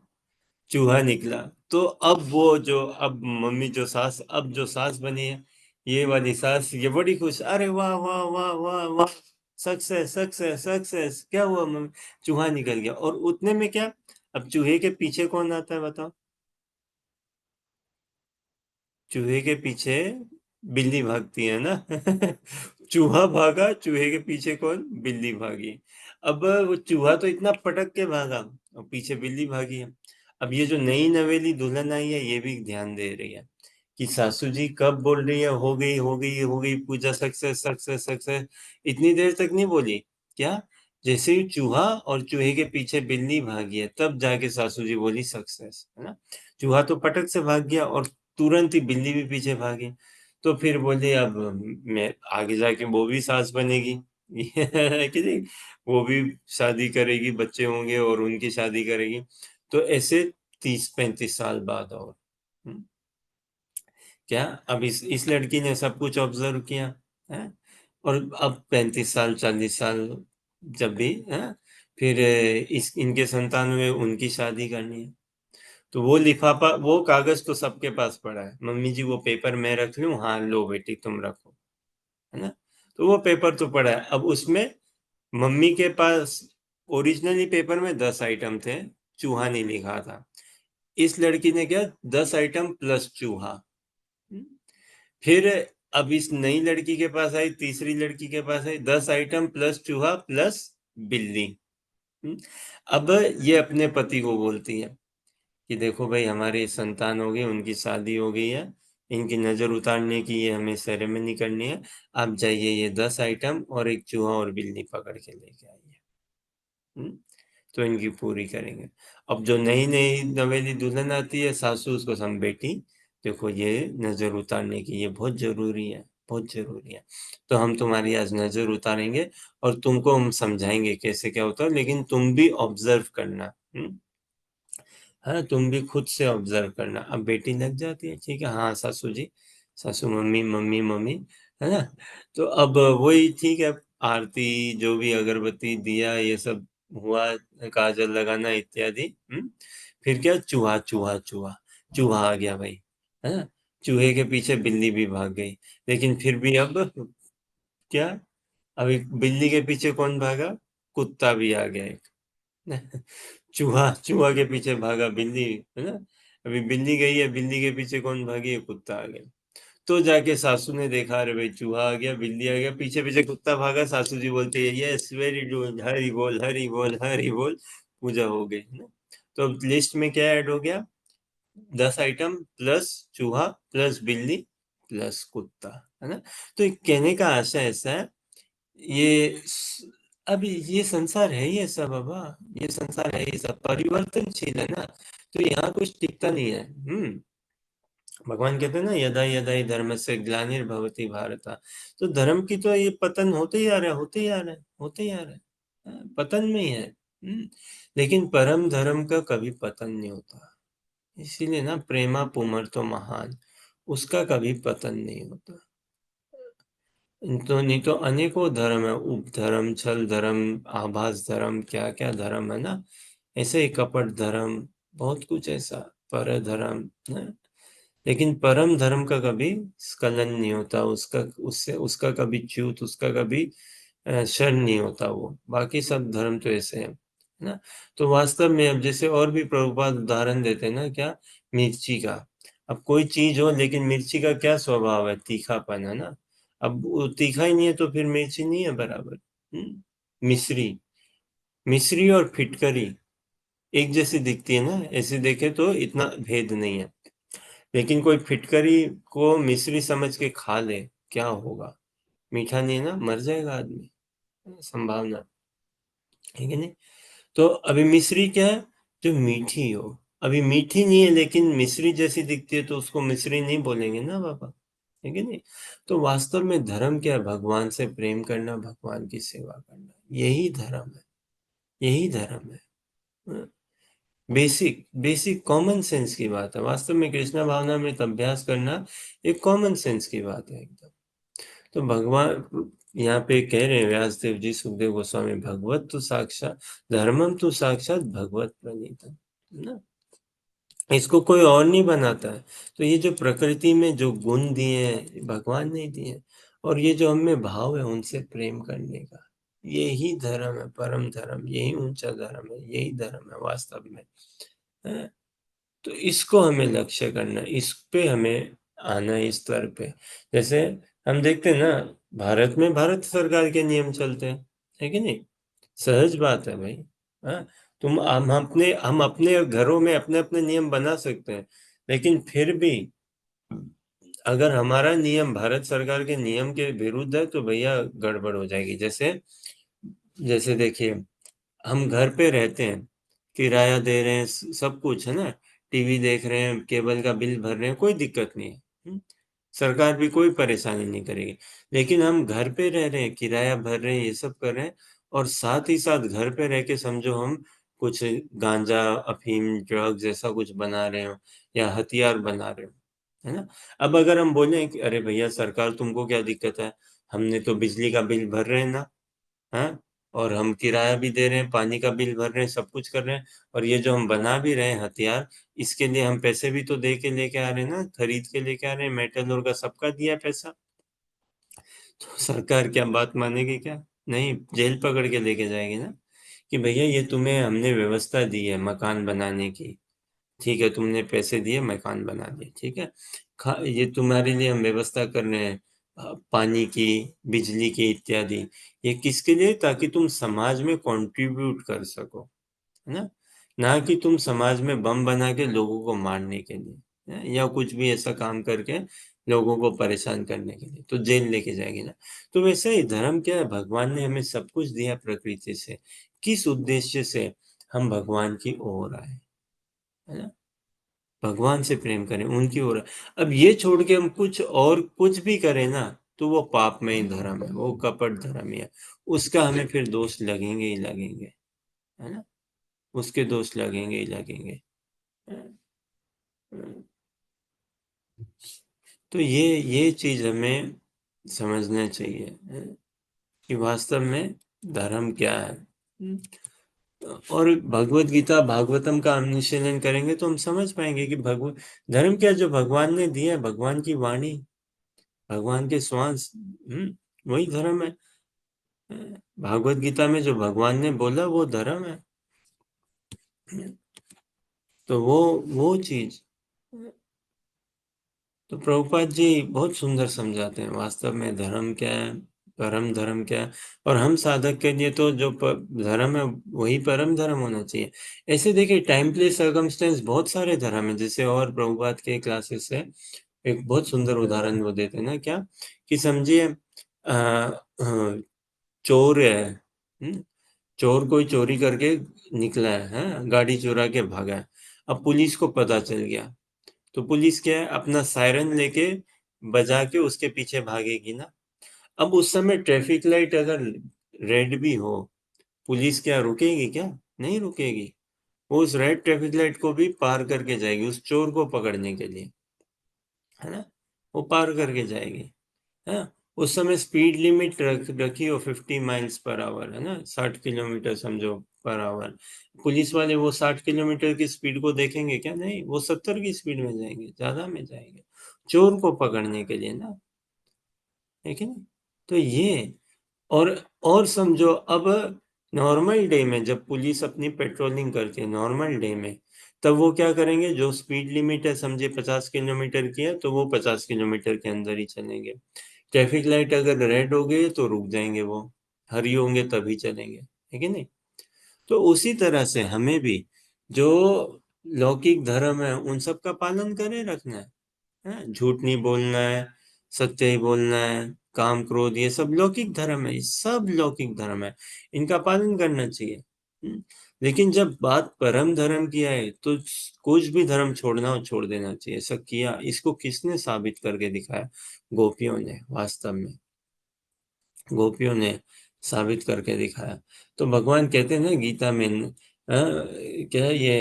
चूहा निकला, तो अब वो जो, अब मम्मी जो सास, अब जो सास बनी है, ये वाली सास, ये बड़ी खुश, अरे वाह वाह वाह वाह वाह, सक्सेस सक्सेस सक्सेस, क्या हुआ मम्मी, चूहा निकल गया। और उतने में क्या, अब चूहे के पीछे कौन आता है बताओ? चूहे के पीछे बिल्ली भागती है ना। चूहा भागा, चूहे के पीछे कौन, बिल्ली भागी। अब वो चूहा तो इतना पटक के भागा, और पीछे बिल्ली भागी है। अब ये जो नई नवेली दुल्हन आई है, ये भी ध्यान दे रही है कि सासू जी कब बोल रही है हो गई हो गई हो गई पूजा, सक्सेस सक्सेस सक्सेस, इतनी देर तक नहीं बोली क्या? जैसे ही चूहा और चूहे के पीछे बिल्ली भागी है, तब जाके सासू जी बोली सक्सेस, है ना? चूहा तो पटक से भाग गया, और तुरंत ही बिल्ली भी पीछे भागी। तो फिर बोली अब मैं आगे जाके वो भी सास बनेगी, है कि नहीं? वो भी शादी करेगी, बच्चे होंगे और उनकी शादी करेगी। तो ऐसे 30-35 साल बाद, और क्या, अब इस लड़की ने सब कुछ ऑब्जर्व किया है, और अब 35 साल, 40 साल जब भी है, फिर इस इनके संतान हुए, उनकी शादी करनी है। तो वो लिफाफा, वो कागज तो सबके पास पड़ा है, मम्मी जी वो पेपर मैं रख लूं, हाँ लो बेटी तुम रखो, है ना? तो वो पेपर तो पड़ा है, अब उसमें मम्मी के पास ओरिजिनली पेपर में 10 आइटम थे, चूहा नहीं लिखा था। इस लड़की ने क्या, 10 आइटम प्लस चूहा। हम्म? फिर अब इस नई लड़की के पास आई, तीसरी लड़की के पास आई, 10 आइटम प्लस चूहा प्लस बिल्ली। हम्म? अब ये अपने पति को बोलती है कि देखो भाई, हमारी संतान हो गई, उनकी शादी हो गई है, इनकी नजर उतारने की ये हमें सेरेमनी करनी है, आप जाइए ये 10 आइटम और एक चूहा और बिल्ली पकड़ के लेके आइए। तो इनकी पूरी करेंगे। अब जो नई नई नवेली दुल्हन आती है, सासू उसको सम बेटी देखो ये नजर उतारने की ये बहुत जरूरी है, बहुत जरूरी है, तो हम तुम्हारी आज नजर उतारेंगे और तुमको हम समझाएंगे कैसे क्या होता है, लेकिन तुम भी ऑब्जर्व करना। हाँ, तुम भी खुद से ऑब्जर्व करना। अब बेटी लग जाती है, ठीक है, हाँ सासू जी, सासू मम्मी मम्मी मम्मी, है ना। तो अब वही ठीक है, आरती जो भी अगरबत्ती दिया ये सब हुआ, काजल लगाना इत्यादि। फिर क्या, चूहा चूहा चूहा चूहा आ गया भाई, है ना। चूहे के पीछे बिल्ली भी भाग गई, लेकिन फिर भी अब क्या, अभी बिल्ली के पीछे कौन भागा, कुत्ता भी आ गया एक। चूहा चूहा के पीछे भागा बिल्ली, है ना। अभी बिल्ली गई है, बिल्ली के पीछे कौन भागी है, कुत्ता आ गया। तो जाके सासू ने देखा, अरे भाई चूहा आ गया, बिल्ली आ गया, पीछे पीछे कुत्ता भागा, सासू जी बोलती है यस वेरी गुड, हरि बोल हरि बोल हरि बोल, पूजा हो गई, है ना। तो अब लिस्ट में क्या ऐड हो गया, 10 आइटम प्लस चूहा प्लस बिल्ली प्लस कुत्ता, है ना। तो एक कहने का आशा ऐसा है, ये अब ये संसार है ये सब बाबा, ये संसार है ये सब परिवर्तनशील है ना, तो यहाँ कुछ टिकता नहीं है। भगवान कहते हैं ना, यदा यदा ही धर्म से ग्लानिर्भवति भारत, तो धर्म की तो ये पतन होते ही आ रहा है, होते ही आ रहा है, होते ही आ रहा है, पतन में ही है। लेकिन परम धर्म का कभी पतन नहीं होता, इसीलिए ना प्रेमा पुमर तो महान, उसका कभी पतन नहीं होता। तो नहीं तो अनेकों धर्म है, उपधर्म, छल धर्म, आभास धर्म, क्या क्या धर्म है ना, ऐसे ही कपट धर्म, बहुत कुछ ऐसा, पर धर्म है। लेकिन परम धर्म का कभी स्खलन नहीं होता, उसका उससे उसका कभी च्युत, उसका कभी शर नहीं होता वो, बाकी सब धर्म तो ऐसे है ना। तो वास्तव में अब जैसे और भी प्रभुपाद उदाहरण देते हैं ना, क्या, मिर्ची का। अब कोई चीज हो, लेकिन मिर्ची का क्या स्वभाव है, तीखापन, है ना। अब वो तीखा ही नहीं है तो फिर मिर्ची नहीं है बराबर। मिश्री, मिश्री और फिटकरी एक जैसी दिखती है ना, ऐसे देखे तो इतना भेद नहीं है, लेकिन कोई फिटकरी को मिश्री समझ के खा ले, क्या होगा, मीठा नहीं है ना, मर जाएगा आदमी, संभावना, ठीक है नहीं। तो अभी मिश्री क्या है, जो मीठी हो, अभी मीठी नहीं है लेकिन मिश्री जैसी दिखती है, तो उसको मिश्री नहीं बोलेंगे ना बाबा, ठीक है नहीं। तो वास्तव में धर्म क्या है, भगवान से प्रेम करना, भगवान की सेवा करना, यही धर्म है, यही धर्म है। बेसिक बेसिक कॉमन सेंस की बात है, वास्तव में कृष्णा भावनामृत अभ्यास करना एक कॉमन सेंस की बात है एकदम। तो भगवान यहाँ पे कह रहे हैं व्यासदेव जी, सुखदेव गोस्वामी, भगवत तो साक्षात धर्मम तो साक्षात भगवत प्रणीतम, है ना। इसको कोई और नहीं बनाता है। तो ये जो प्रकृति में जो गुण दिए हैं, भगवान ने दिए हैं, और ये जो हमें भाव है उनसे प्रेम करने का, यही धर्म है, परम धर्म, यही ऊंचा धर्म है, यही धर्म है वास्तव में, है। तो इसको हमें लक्ष्य करना, इस पे हमें आना, इस स्तर पे। जैसे हम देखते हैं ना, भारत में भारत सरकार के नियम चलते हैं, है कि नहीं, सहज बात है भाई। हाँ, हम अपने घरों में अपने अपने नियम बना सकते हैं, लेकिन फिर भी अगर हमारा नियम भारत सरकार के नियम के विरुद्ध है तो भैया गड़बड़ हो जाएगी। जैसे जैसे देखिए, हम घर पे रहते हैं, किराया दे रहे हैं, सब कुछ है ना, टीवी देख रहे हैं, केबल का बिल भर रहे हैं, कोई दिक्कत नहीं है। सरकार भी कोई परेशानी नहीं करेगी। लेकिन हम घर पे रह रहे हैं, किराया भर रहे हैं, ये सब कर रहे हैं, और साथ ही साथ घर पे रह के समझो हम कुछ गांजा, अफीम, ड्रग्स ऐसा कुछ बना रहे हो, या हथियार बना रहे हो, है ना। अब अगर हम बोले कि अरे भैया सरकार तुमको क्या दिक्कत है, हमने तो बिजली का बिल भर रहे हैं ना, हाँ, और हम किराया भी दे रहे हैं, पानी का बिल भर रहे हैं, सब कुछ कर रहे हैं, और ये जो हम बना भी रहे हैं हथियार, इसके लिए हम पैसे भी तो दे के लेके आ रहे हैं ना, खरीद के लेके आ रहे हैं, मेटल और का सबका दिया है पैसा। तो सरकार क्या बात मानेगी क्या, नहीं, जेल पकड़ के लेके जाएगी ना, कि भैया ये तुम्हें हमने व्यवस्था दी है मकान बनाने की, ठीक है, तुमने पैसे दिए, मकान बना दिए, ठीक है, ये तुम्हारे लिए हम व्यवस्था कर रहे हैं, पानी की, बिजली की इत्यादि, ये किसके लिए, ताकि तुम समाज में कंट्रीब्यूट कर सको, है ना, ना कि तुम समाज में बम बना के लोगों को मारने के लिए, या कुछ भी ऐसा काम करके लोगों को परेशान करने के लिए, तो जेल लेके जाएगी ना। तो वैसे ही धर्म क्या है, भगवान ने हमें सब कुछ दिया प्रकृति से, किस उद्देश्य से हम भगवान की ओर आए, है ना, भगवान से प्रेम करें, उनकी ओर। अब ये छोड़ के हम कुछ और कुछ भी करें ना, तो वो पाप में ही धर्म है, वो कपट धर्म ही है, उसका हमें फिर दोष लगेंगे ही लगेंगे, है ना, उसके दोष लगेंगे ही लगेंगे। तो ये चीज हमें समझना चाहिए कि वास्तव में धर्म क्या है। और भगवत गीता भागवतम का अनुशीलन करेंगे तो हम समझ पाएंगे कि भगवत धर्म क्या, जो भगवान ने दिया है, भगवान की वाणी, भगवान के श्वास, वही धर्म है। भागवत गीता में जो भगवान ने बोला वो धर्म है। तो वो चीज, तो प्रभुपाद जी बहुत सुंदर समझाते हैं वास्तव में धर्म क्या है, परम धर्म क्या है। और हम साधक के लिए तो जो धर्म है वही परम धर्म होना चाहिए। ऐसे देखिए, टाइम प्लेस सर्कमस्टेंस बहुत सारे धर्म है। जैसे और प्रभुपाद के क्लासेस से एक बहुत सुंदर उदाहरण वो देते हैं ना, क्या कि समझिए चोर है, चोर कोई चोरी करके निकला है, गाड़ी चुरा के भागा है। अब पुलिस को पता चल गया, तो पुलिस क्या है, अपना सायरन लेके बजा के उसके पीछे भागेगी ना। अब उस समय ट्रैफिक लाइट अगर रेड भी हो, पुलिस क्या रुकेगी क्या? नहीं रुकेगी। वो उस रेड ट्रैफिक लाइट को भी पार करके जाएगी उस चोर को पकड़ने के लिए, है ना, वो पार करके जाएगी, है ना। उस समय स्पीड लिमिट रखी हो 50 माइल्स पर आवर, है ना, 60 किलोमीटर समझो पर आवर। पुलिस वाले वो 60 किलोमीटर की स्पीड को देखेंगे क्या? नहीं, वो 70 की स्पीड में जाएंगे, ज्यादा में जाएंगे चोर को पकड़ने के लिए ना, है कि नहीं। तो ये और और समझो, अब नॉर्मल डे में जब पुलिस अपनी पेट्रोलिंग करती है नॉर्मल डे में, तब वो क्या करेंगे, जो स्पीड लिमिट है समझे 50 किलोमीटर की है, तो वो 50 किलोमीटर के अंदर ही चलेंगे। ट्रैफिक लाइट अगर रेड हो गई तो रुक जाएंगे, वो हरी होंगे तभी चलेंगे, है कि नहीं। तो उसी तरह से हमें भी जो लौकिक धर्म है उन सब का पालन करे रखना है, झूठ नहीं बोलना है, सत्य ही बोलना है, काम क्रोध ये सब लौकिक धर्म है, ये सब लौकिक धर्म है, इनका पालन करना चाहिए। लेकिन जब बात परम धर्म की आए तो कुछ भी धर्म छोड़ना हो छोड़ देना चाहिए। ऐसा किया, इसको किसने साबित करके दिखाया? गोपियों ने, वास्तव में गोपियों ने साबित करके दिखाया। तो भगवान कहते हैं ना गीता में, क्या है ये,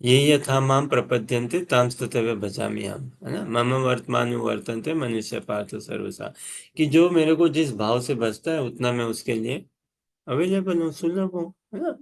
ये यथा माम प्रपद्यन्ते तां तथैव भजामि अहम्, है ना, मम वर्तमानो वर्तन्ते मनुष्य पार्थ सर्वसा, कि जो मेरे को जिस भाव से बचता है उतना मैं उसके लिए अवेलेबल हूँ, सुलभ हूँ, है ना।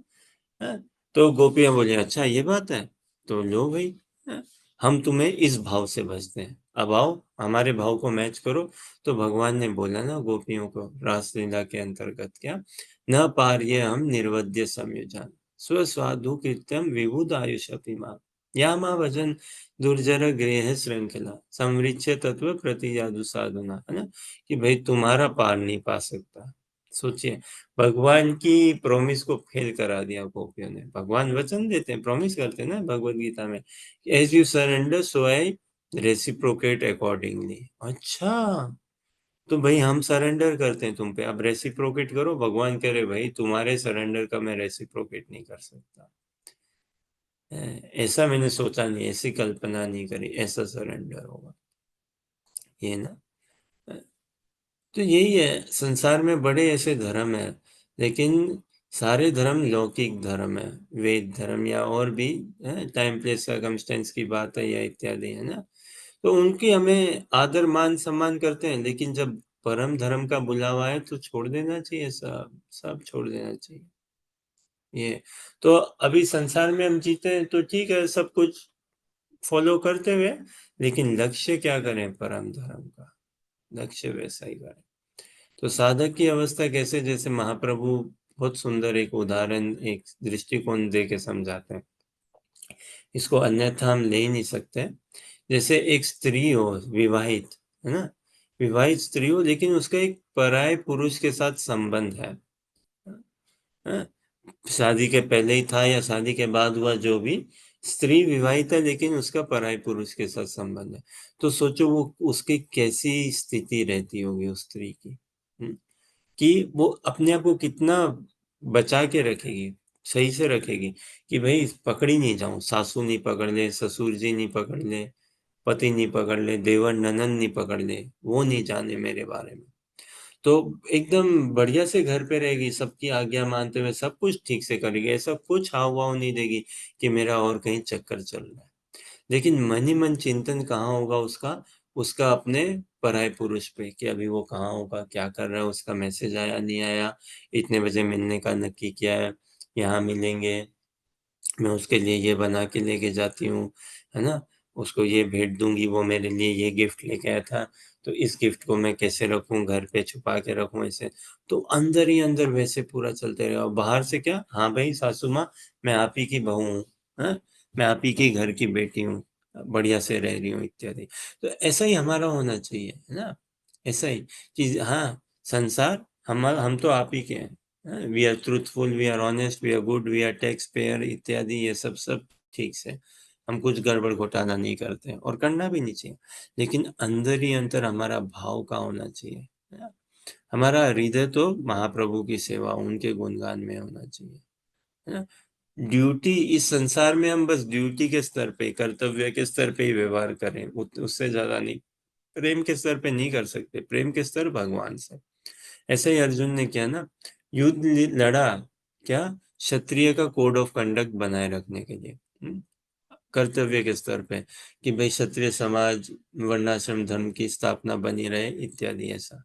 हाँ, तो गोपियां बोली अच्छा ये बात है, तो लो भाई, हाँ, हम तुम्हें इस भाव से भजते हैं, अब आओ हमारे भाव को मैच करो। तो भगवान ने बोला ना गोपियों को रासलीला के अंतर्गत, क्या, न पार्य हम निर्वद्य संयुजान स्वस्वादु कृत्यम विबुध आयुषपिमा या माँ भजन दुर्जर गृह श्रृंखला समृच्छ तत्व प्रति यादु साधुना, है ना, कि भाई तुम्हारा पार नहीं पा सकता। सोचिए, भगवान की प्रॉमिस को फेल करा दिया गोपियों ने। भगवान वचन देते हैं, प्रॉमिस करते हैं ना भगवत गीता में, as you surrender so I reciprocate accordingly. अच्छा, तो भाई हम सरेंडर करते हैं तुम पे, अब रेसिप्रोकेट करो। भगवान कह रहे भाई तुम्हारे सरेंडर का मैं रेसिप्रोकेट नहीं कर सकता। ऐसा मैंने सोचा नहीं, ऐसी कल्पना नहीं करी ऐसा सरेंडर होगा, ये ना। तो यही है, संसार में बड़े ऐसे धर्म है, लेकिन सारे धर्म लौकिक धर्म है, वेद धर्म या और भी है, टाइम प्लेस सर्कमस्टेंस की बात है या इत्यादि, है ना। तो उनकी हमें आदर मान सम्मान करते हैं, लेकिन जब परम धर्म का बुलावा है तो छोड़ देना चाहिए, सब सब छोड़ देना चाहिए। ये तो अभी संसार में हम जीते हैं तो ठीक है, सब कुछ फॉलो करते हुए, लेकिन लक्ष्य क्या करें, परम धर्म का लक्ष्य वैसा ही करें। तो साधक की अवस्था कैसे, जैसे महाप्रभु बहुत सुंदर एक उदाहरण, एक दृष्टिकोण दे के समझाते हैं, इसको अन्यथा हम ले ही नहीं सकते। जैसे एक स्त्री हो विवाहित, है ना, विवाहित स्त्री हो, लेकिन उसका एक पराये पुरुष के साथ संबंध है, हाँ? शादी के पहले ही था या शादी के बाद हुआ, जो भी, स्त्री विवाहित है लेकिन उसका पराई पुरुष के साथ संबंध है, तो सोचो वो उसकी कैसी स्थिति रहती होगी उस स्त्री की, कि वो अपने आप को कितना बचा के रखेगी, सही से रखेगी, कि भाई पकड़ी नहीं जाऊं, सासू नहीं पकड़ ले, ससुर जी नहीं पकड़ ले, पति नहीं पकड़ ले, देवर ननन नहीं पकड़ ले, वो नहीं जाने मेरे बारे में। तो एकदम बढ़िया से घर पे रहेगी, सबकी आज्ञा मानते हुए सब कुछ ठीक से करेगी, ऐसा कुछ हाव भाव नहीं देगी कि मेरा और कहीं चक्कर चल रहा है। लेकिन मन ही मन चिंतन कहाँ होगा उसका, उसका अपने पराये पुरुष पे, कि अभी वो कहाँ होगा, क्या कर रहा है, उसका मैसेज आया नहीं आया, इतने बजे मिलने का नक्की किया है, यहाँ मिलेंगे, मैं उसके लिए ये बना के लेके जाती हूँ, है ना, उसको ये भेंट दूंगी, वो मेरे लिए ये गिफ्ट लेके आया था, तो इस गिफ्ट को मैं कैसे रखूं, घर पे छुपा के रखूं, ऐसे। तो अंदर ही अंदर वैसे पूरा चलते रहेगा, और बाहर से क्या, हाँ भाई सासू माँ, मैं आप ही की बहू हूँ, हाँ, मैं आप ही की घर की बेटी हूँ, बढ़िया से रह रही हूँ, इत्यादि। तो ऐसा ही हमारा होना चाहिए, है ना, ऐसा ही कि हाँ, संसार हम तो आप ही के हैं, we are truthful, we are honest, we are good, we are taxpayer, इत्यादि, ये सब ठीक से, हम कुछ गड़बड़ घोटाला नहीं करते हैं, और करना भी नहीं चाहिए। लेकिन अंदर ही अंदर हमारा भाव का होना चाहिए, है ना? हमारा हृदय तो महाप्रभु की सेवा, उनके गुणगान में होना चाहिए, है ना। ड्यूटी, इस संसार में हम बस ड्यूटी के स्तर पे, कर्तव्य के स्तर पे ही व्यवहार करें, उससे ज्यादा नहीं, प्रेम के स्तर पे नहीं कर सकते, प्रेम के स्तर भगवान से। ऐसे ही अर्जुन ने किया ना, युद्ध लड़ा, क्या, क्षत्रिय का कोड ऑफ कंडक्ट बनाए रखने के लिए, कर्तव्य के स्तर पे, कि भाई क्षत्रिय समाज, वर्णाश्रम धर्म की स्थापना बनी रहे, इत्यादि, ऐसा।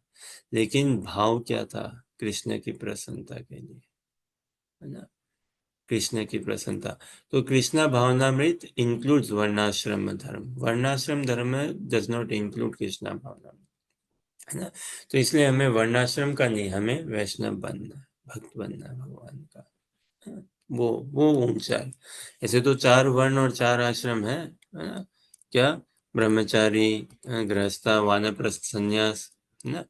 लेकिन भाव क्या था, कृष्ण की प्रसन्नता के लिए, है ना, कृष्ण की प्रसन्नता। तो कृष्णा भावनामृत इंक्लूड्स वर्णाश्रम धर्म, वर्णाश्रम धर्म डज नॉट इंक्लूड कृष्णा भावना, है ना। तो इसलिए हमें वर्णाश्रम का नहीं, हमें वैष्णव बनना है, भक्त बनना है भगवान का, है ना? वो ऊंचा है। ऐसे तो 4 वर्ण और 4 आश्रम है ना, क्या, ब्रह्मचारी, गृहस्था, वानप्रस्थ, संन्यास, है ना,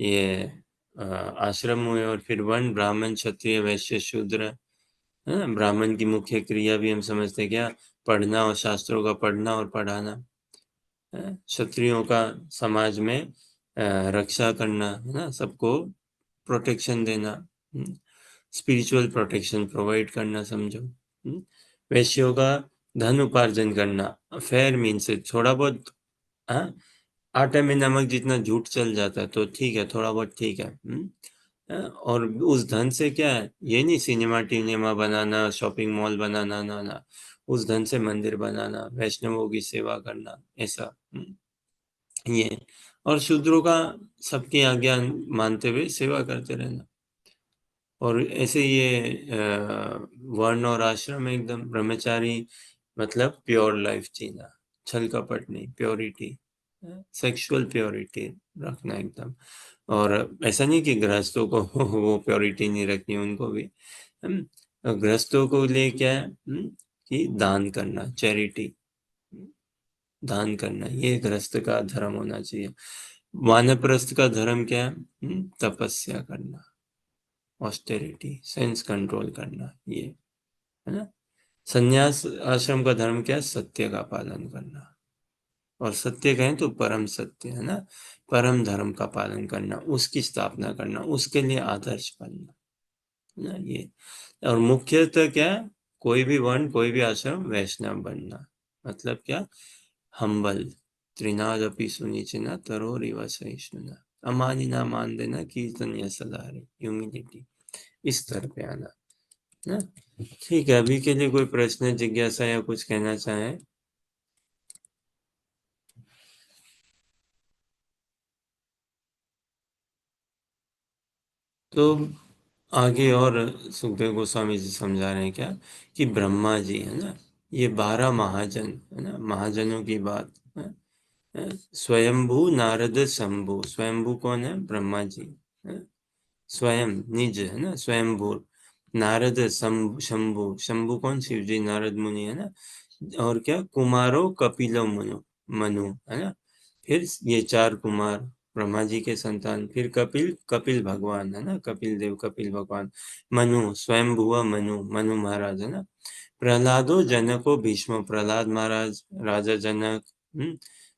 ये आश्रम हुए, और फिर वर्ण, ब्राह्मण, क्षत्रिय, वैश्य, शूद्र, है ना। ब्राह्मण की मुख्य क्रिया भी हम समझते क्या, पढ़ना, और शास्त्रों का पढ़ना और पढ़ाना, क्षत्रियों का समाज में रक्षा करना, है ना, सबको प्रोटेक्शन देना, स्पिरिचुअल प्रोटेक्शन प्रोवाइड करना, समझो। वैश्यों का धन उपार्जन करना, फेयर मीन्स थोड़ा बहुत, हाँ, आटे में नमक जितना झूठ चल जाता है तो ठीक है, थोड़ा बहुत ठीक है, और उस धन से क्या है, ये नहीं सिनेमा टिनेमा बनाना, शॉपिंग मॉल बनाना, ना ना, उस धन से मंदिर बनाना, वैष्णवों की सेवा करना, ऐसा, ये। और शूद्रों का सबकी आज्ञा मानते हुए सेवा करते रहना। और ऐसे ये वर्ण और आश्रम में एकदम ब्रह्मचारी, मतलब प्योर लाइफ जीना, छल कपट नहीं, प्योरिटी, सेक्सुअल प्योरिटी रखना एकदम। और ऐसा नहीं कि गृहस्थों को वो प्योरिटी नहीं रखनी, उनको भी, गृहस्थों को लिए क्या है, कि दान करना, चैरिटी, दान करना, ये गृहस्थ का धर्म होना चाहिए। वानप्रस्थ का धर्म क्या है, तपस्या करना, ऑस्टेरिटी, सेंस कंट्रोल करना, ये, है ना। संन्यास आश्रम का धर्म क्या है, सत्य का पालन करना, और सत्य कहें तो परम सत्य, है ना, परम धर्म का पालन करना, उसकी स्थापना करना, उसके लिए आदर्श बनना, है ना, ये। और मुख्यतः क्या है, कोई भी वर्ण, कोई भी आश्रम, वैष्णव बनना, मतलब क्या, हम्बल, त्रिनादपि सुनिचिना तरोरिव सहिष्णुना, अमानिना मान देना, कीर्तन सदारे, ह्यूमिलिटी, इस तरह पे आना, ना। ठीक है, अभी के लिए कोई प्रश्न, जिज्ञासा या कुछ कहना चाहें? तो आगे और सुखदेव गोस्वामी जी समझा रहे हैं क्या, कि ब्रह्मा जी, है ना, ये 12 महाजन, है ना, महाजनों की बात है। स्वयंभू नारद शंभु, स्वयंभू कौन है, ब्रह्मा जी, है? स्वयं निज, है ना, स्वयंभू, नारद शंभु, शंभु कौन, शिव जी, नारद मुनि, है ना, और क्या, कुमारो कपिलो मनु, मनु, है ना, फिर ये 4 कुमार, ब्रह्मा जी के संतान, फिर कपिल भगवान है ना, कपिल देव, कपिल भगवान, मनु, स्वयं भुआ मनु महाराज है ना, प्रहलादो जनको भीष्म, प्रहलाद महाराज, राजा जनक,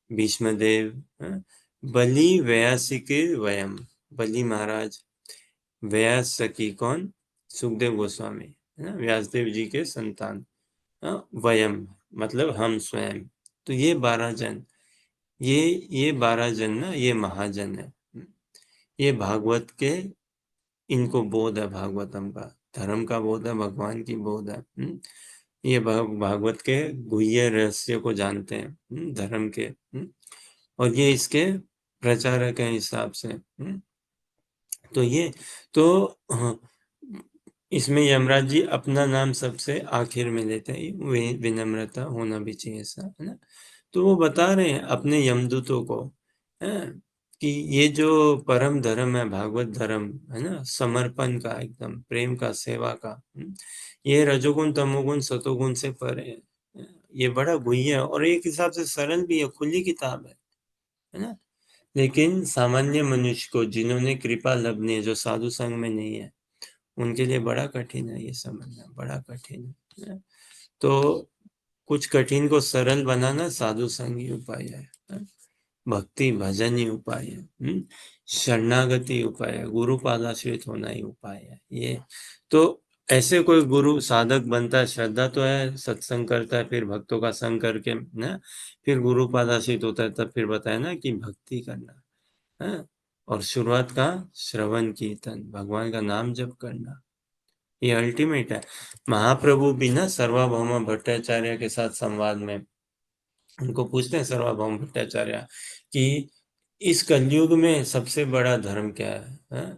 भीष्म देव, बलि व्यासिके वयम, बलि महाराज, व्यासकी कौन, सुखदेव गोस्वामी है ना, व्यासदेव जी के संतान, वयम मतलब हम स्वयं। तो ये 12 जन, ये 12 जन ना, ये महाजन है। ये भागवत के, इनको बोध है भागवतम का, धर्म का बोध है, भगवान की बोध है। ये भागवत के गुह्य रहस्य को जानते हैं, धर्म के, और ये इसके प्रचारक हैं हिसाब से। तो ये तो इसमें यमराज जी अपना नाम सबसे आखिर में लेते हैं, विनम्रता होना भी चाहिए ऐसा, है ना। तो वो बता रहे हैं अपने यमदूतों को, है कि ये जो परम धर्म है, भागवत धर्म है ना, समर्पण का, एकदम प्रेम का, सेवा का, ये रजोगुण तमोगुण सतोगुण से परे है। ये बड़ा गुह्य है और एक हिसाब से सरल भी है, खुली किताब है ना। लेकिन सामान्य मनुष्य को, जिन्होंने कृपा लभनी है, जो साधु संग में नहीं है, उनके लिए बड़ा कठिन है ये समझना, बड़ा कठिन है। तो कुछ कठिन को सरल बनाना साधु संग ही उपाय है, भक्ति भजन ही उपाय है, शरणागति उपाय है, गुरु पादाश्रित होना ही उपाय है। ये तो ऐसे कोई गुरु साधक बनता है, श्रद्धा तो है, सत्संग करता है, फिर भक्तों का संग करके ना, फिर गुरु पादाश्रित होता है, तब फिर बताया ना कि भक्ति करना है। और शुरुआत का श्रवण कीर्तन, भगवान का नाम जप करना, ये अल्टीमेट है। महाप्रभु भी ना सर्वभौम भट्टाचार्य के साथ संवाद में उनको पूछते हैं, सर्वभौम भट्टाचार्य, कि इस कलयुग में सबसे बड़ा धर्म क्या है?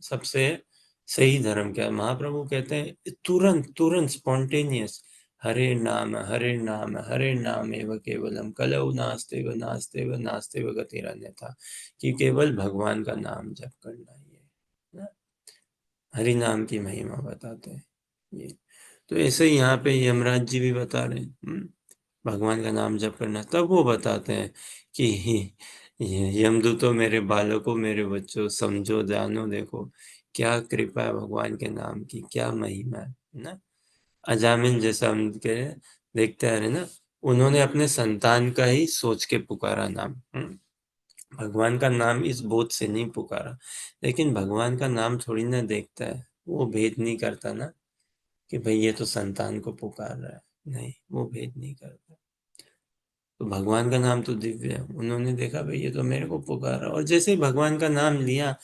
सबसे सही धर्म क्या है? महाप्रभु कहते हैं तुरंत तुरंत स्पॉन्टेनियस, हरे नाम हरे नाम हरे नाम एव केवलम, कलौ नास्तेव नास्तेव नास्तेव गतिरन्यथा, कि केवल भगवान का नाम जप करना है। हरि नाम की महिमा बताते हैं ये। तो ऐसे ही यहाँ पे यमराज जी भी बता रहे हैं, भगवान का नाम जप करना। तब वो बताते हैं कि यमदूतों, मेरे बालकों, मेरे बच्चों, समझो जानो देखो क्या कृपा है भगवान के नाम की, क्या महिमा है ना। अजामिल जैसा हम के देखते आ रहे ना, उन्होंने अपने संतान का ही सोच के पुकारा नाम, भगवान का नाम इस बोध से नहीं पुकारा। लेकिन भगवान का नाम थोड़ी ना देखता है, वो भेद नहीं करता ना कि भाई ये तो संतान को पुकार रहा है, नहीं, वो भेद नहीं करता। तो भगवान का नाम तो दिव्य है, उन्होंने देखा भाई ये तो मेरे को पुकारा, और जैसे ही भगवान का नाम लिया,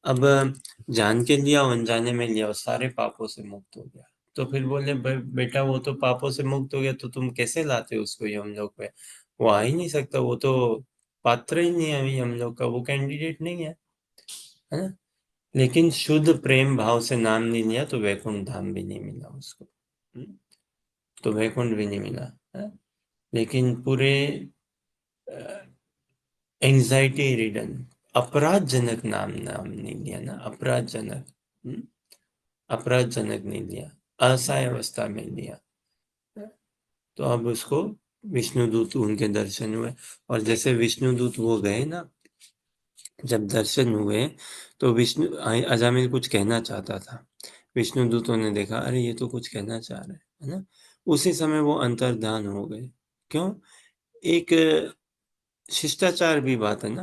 अब जान के लिया अनजाने में लिया, और सारे पापों से मुक्त हो गया। तो फिर बोले बेटा वो तो पापों से मुक्त हो गया, तो तुम कैसे लाते हो उसको यमलोक पे? वो आ ही नहीं सकता, वो तो पात्र ही नहीं है यमलोक का, वो कैंडिडेट नहीं है ना। लेकिन शुद्ध प्रेम भाव से नाम नहीं लिया तो वैकुंठ धाम भी नहीं मिला उसको, तो वैकुंठ भी नहीं मिला है? लेकिन पूरे एंजाइटी रिडन, अपराधजनक नाम नहीं लिया ना, अपराधजनक, अपराधजनक नहीं लिया, असहाय अवस्था में लिया। तो अब उसको विष्णुदूत उनके दर्शन हुए, और जैसे विष्णुदूत वो गए ना, जब दर्शन हुए तो विष्णु अजामिल कुछ कहना चाहता था, विष्णुदूतों ने देखा अरे ये तो कुछ कहना चाह रहे है ना, उसी समय वो अंतर्धान हो गए। क्यों? एक शिष्टाचार भी बात है ना,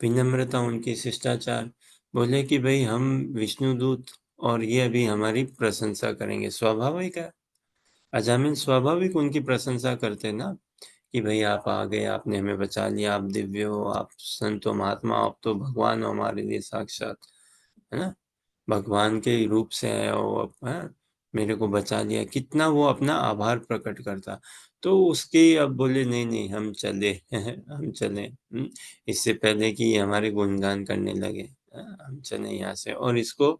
विनम्रता उनकी, शिष्टाचार। बोले कि भाई हम विष्णुदूत और ये अभी हमारी प्रशंसा करेंगे, स्वाभाविक है। अजामिल स्वाभाविक उनकी प्रशंसा करते ना, कि भाई आप आ गए, आपने हमें बचा लिया, आप दिव्य हो, आप संतो महात्मा, आप तो भगवान हो हमारे लिए साक्षात, है ना, भगवान के रूप से है वो, है, मेरे को बचा लिया, कितना वो अपना आभार प्रकट करता। तो उसके अब बोले नहीं नहीं हम चले हम चले, इससे पहले कि ये हमारे गुणगान करने लगे, हम चले यहाँ से, और इसको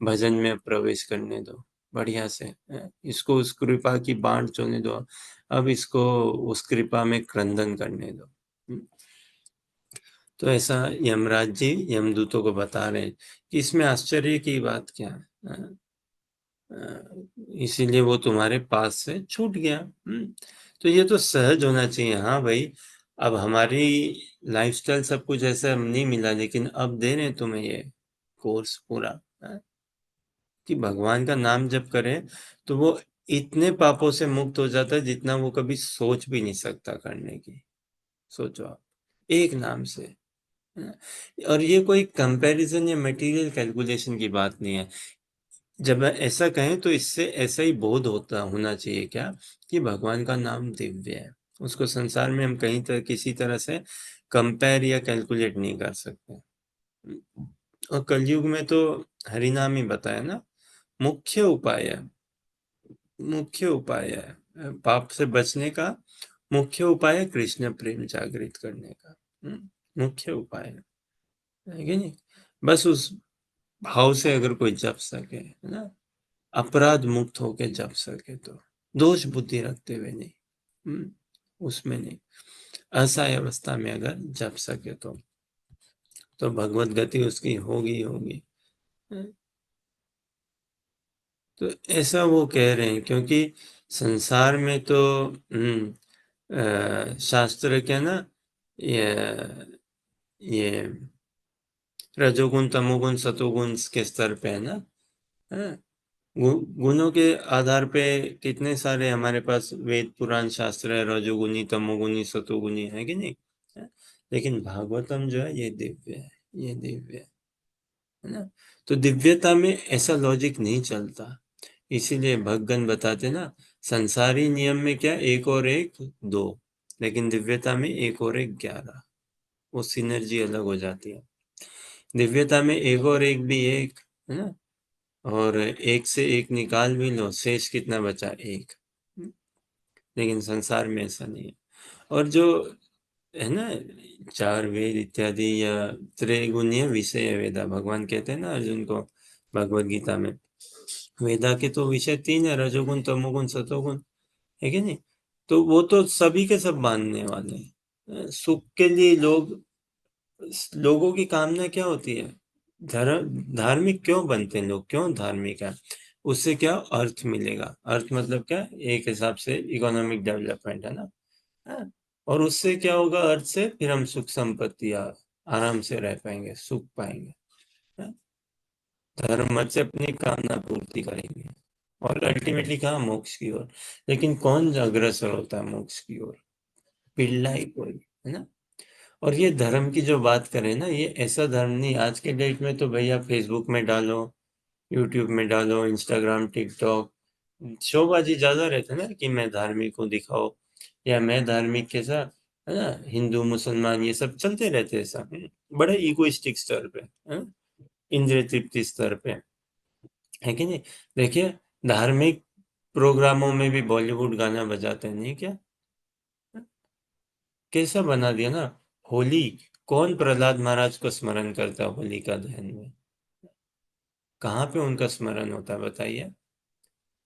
भजन में प्रवेश करने दो बढ़िया से, इसको उस कृपा की बांट चोने दो, अब इसको उस कृपा में क्रंदन करने दो। तो ऐसा यमराज जी यमदूतों को बता रहे हैं कि इसमें आश्चर्य की बात क्या है, इसीलिए वो तुम्हारे पास से छूट गया। तो ये तो सहज होना चाहिए। हाँ भाई, अब हमारी लाइफस्टाइल सब कुछ ऐसा नहीं मिला, लेकिन अब दे रहे हैं तुम्हें ये कोर्स पूरा, कि भगवान का नाम जप करें तो वो इतने पापों से मुक्त हो जाता है जितना वो कभी सोच भी नहीं सकता करने की। सोचो आप, एक नाम से, है ना? और ये कोई कंपैरिजन या मटेरियल कैलकुलेशन की बात नहीं है। जब ऐसा कहें तो इससे ऐसा ही बोध होना चाहिए क्या, कि भगवान का नाम दिव्य है, उसको संसार में हम कहीं तरह किसी तरह से कंपेयर या कैलकुलेट नहीं कर सकते। और कलयुग में तो हरिनाम ही बताया ना, मुख्य उपाय है, मुख्य उपाय है पाप से बचने का। मुख्य उपाय है कृष्ण प्रेम जागृत करने का। मुख्य उपाय है कि नहीं? बस उस भाव से अगर कोई जप सके, है ना, अपराध मुक्त होके जप सके, तो दोष बुद्धि रखते हुए नहीं, उसमें नहीं, असहाय अवस्था में अगर जप सके तो भगवत गति उसकी होगी होगी। तो ऐसा वो कह रहे हैं, क्योंकि संसार में तो शास्त्र क्या ना, ये रजोगुण तमोगुण सतोगुण के स्तर पे है ना, हाँ? गुणों के आधार पे कितने सारे हमारे पास वेद पुराण शास्त्र है, रजोगुनी तमोगुनी सतोगुनी, है कि नहीं? हाँ? लेकिन भागवतम जो है ये दिव्य है, ये दिव्य है ना। तो दिव्यता में ऐसा लॉजिक नहीं चलता, इसीलिए भगवान बताते ना, संसारी नियम में क्या एक और एक दो, लेकिन दिव्यता में एक और एक 11, वो सिनर्जी अलग हो जाती है। दिव्यता में एक और एक भी एक, है ना, और एक से एक निकाल भी लो, शेष कितना बचा? एक। लेकिन संसार में ऐसा नहीं है। और जो है ना, चार वेद इत्यादि या त्रैगुण्य विषय वेदा, भगवान कहते हैं ना अर्जुन को भगवत गीता में, वेदा के तो विषय 3 है, रजोगुण तमोगुण सतोगुण, है कि नहीं? तो वो तो सभी के सब मानने वाले हैं। सुख के लिए लोगों की कामना क्या होती है? धार्मिक क्यों बनते हैं लोग, क्यों धार्मिक है? उससे क्या अर्थ मिलेगा? अर्थ मतलब क्या? एक हिसाब से इकोनॉमिक डेवलपमेंट, है ना? हाँ? और उससे क्या होगा? अर्थ से फिर हम सुख संपत्ति आराम से रह पाएंगे, सुख पाएंगे। हाँ? धर्म से अपनी कामना पूर्ति करेंगे और अल्टीमेटली कहाँ? मोक्ष की ओर। लेकिन कौन अग्रसर होता है मोक्ष की ओर? पिल्लाई कोई, है ना? और ये धर्म की जो बात करें ना, ये ऐसा धर्म नहीं। आज के डेट में तो भैया फेसबुक में डालो, यूट्यूब में डालो, इंस्टाग्राम टिकटॉक, शोबाजी ज्यादा रहता है ना, कि मैं धार्मिक हूँ दिखाओ, या मैं धार्मिक के साथ, है ना, हिंदू मुसलमान ये सब चलते रहते हैं सब, बड़े इगोइस्टिक स्तर पे, है? इंद्रिय तृप्ति स्तर पे, है कि नहीं? देखिए, धार्मिक प्रोग्रामों में भी बॉलीवुड गाना बजाते हैं, नहीं क्या? कैसा बना दिया ना। होली, कौन प्रहलाद महाराज को स्मरण करता है होलिका दहन में? कहाँ पे उनका स्मरण होता है बताइए?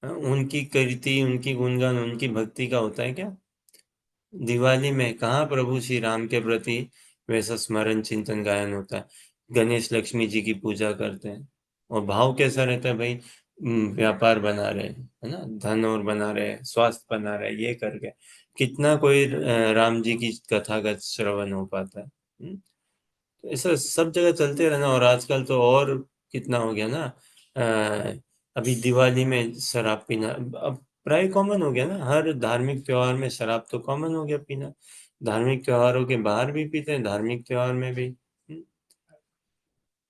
उनकी कीर्ति, उनकी गुणगान, उनकी भक्ति का होता है क्या? दिवाली में कहाँ प्रभु श्री राम के प्रति वैसा स्मरण चिंतन गायन होता है? गणेश लक्ष्मी जी की पूजा करते हैं, और भाव कैसा रहता है भाई? व्यापार बना रहे, है ना, धन और बना रहे, स्वास्थ्य बना रहे, ये करके कितना कोई राम जी की कथा का श्रवण हो पाता है? तो ऐसा सब जगह चलते रहना। और आजकल तो और कितना हो गया ना, अभी दिवाली में शराब पीना अब प्राय कॉमन हो गया ना, हर धार्मिक त्योहार में शराब तो कॉमन हो गया पीना। धार्मिक त्योहारों के बाहर भी पीते हैं, धार्मिक त्योहार में भी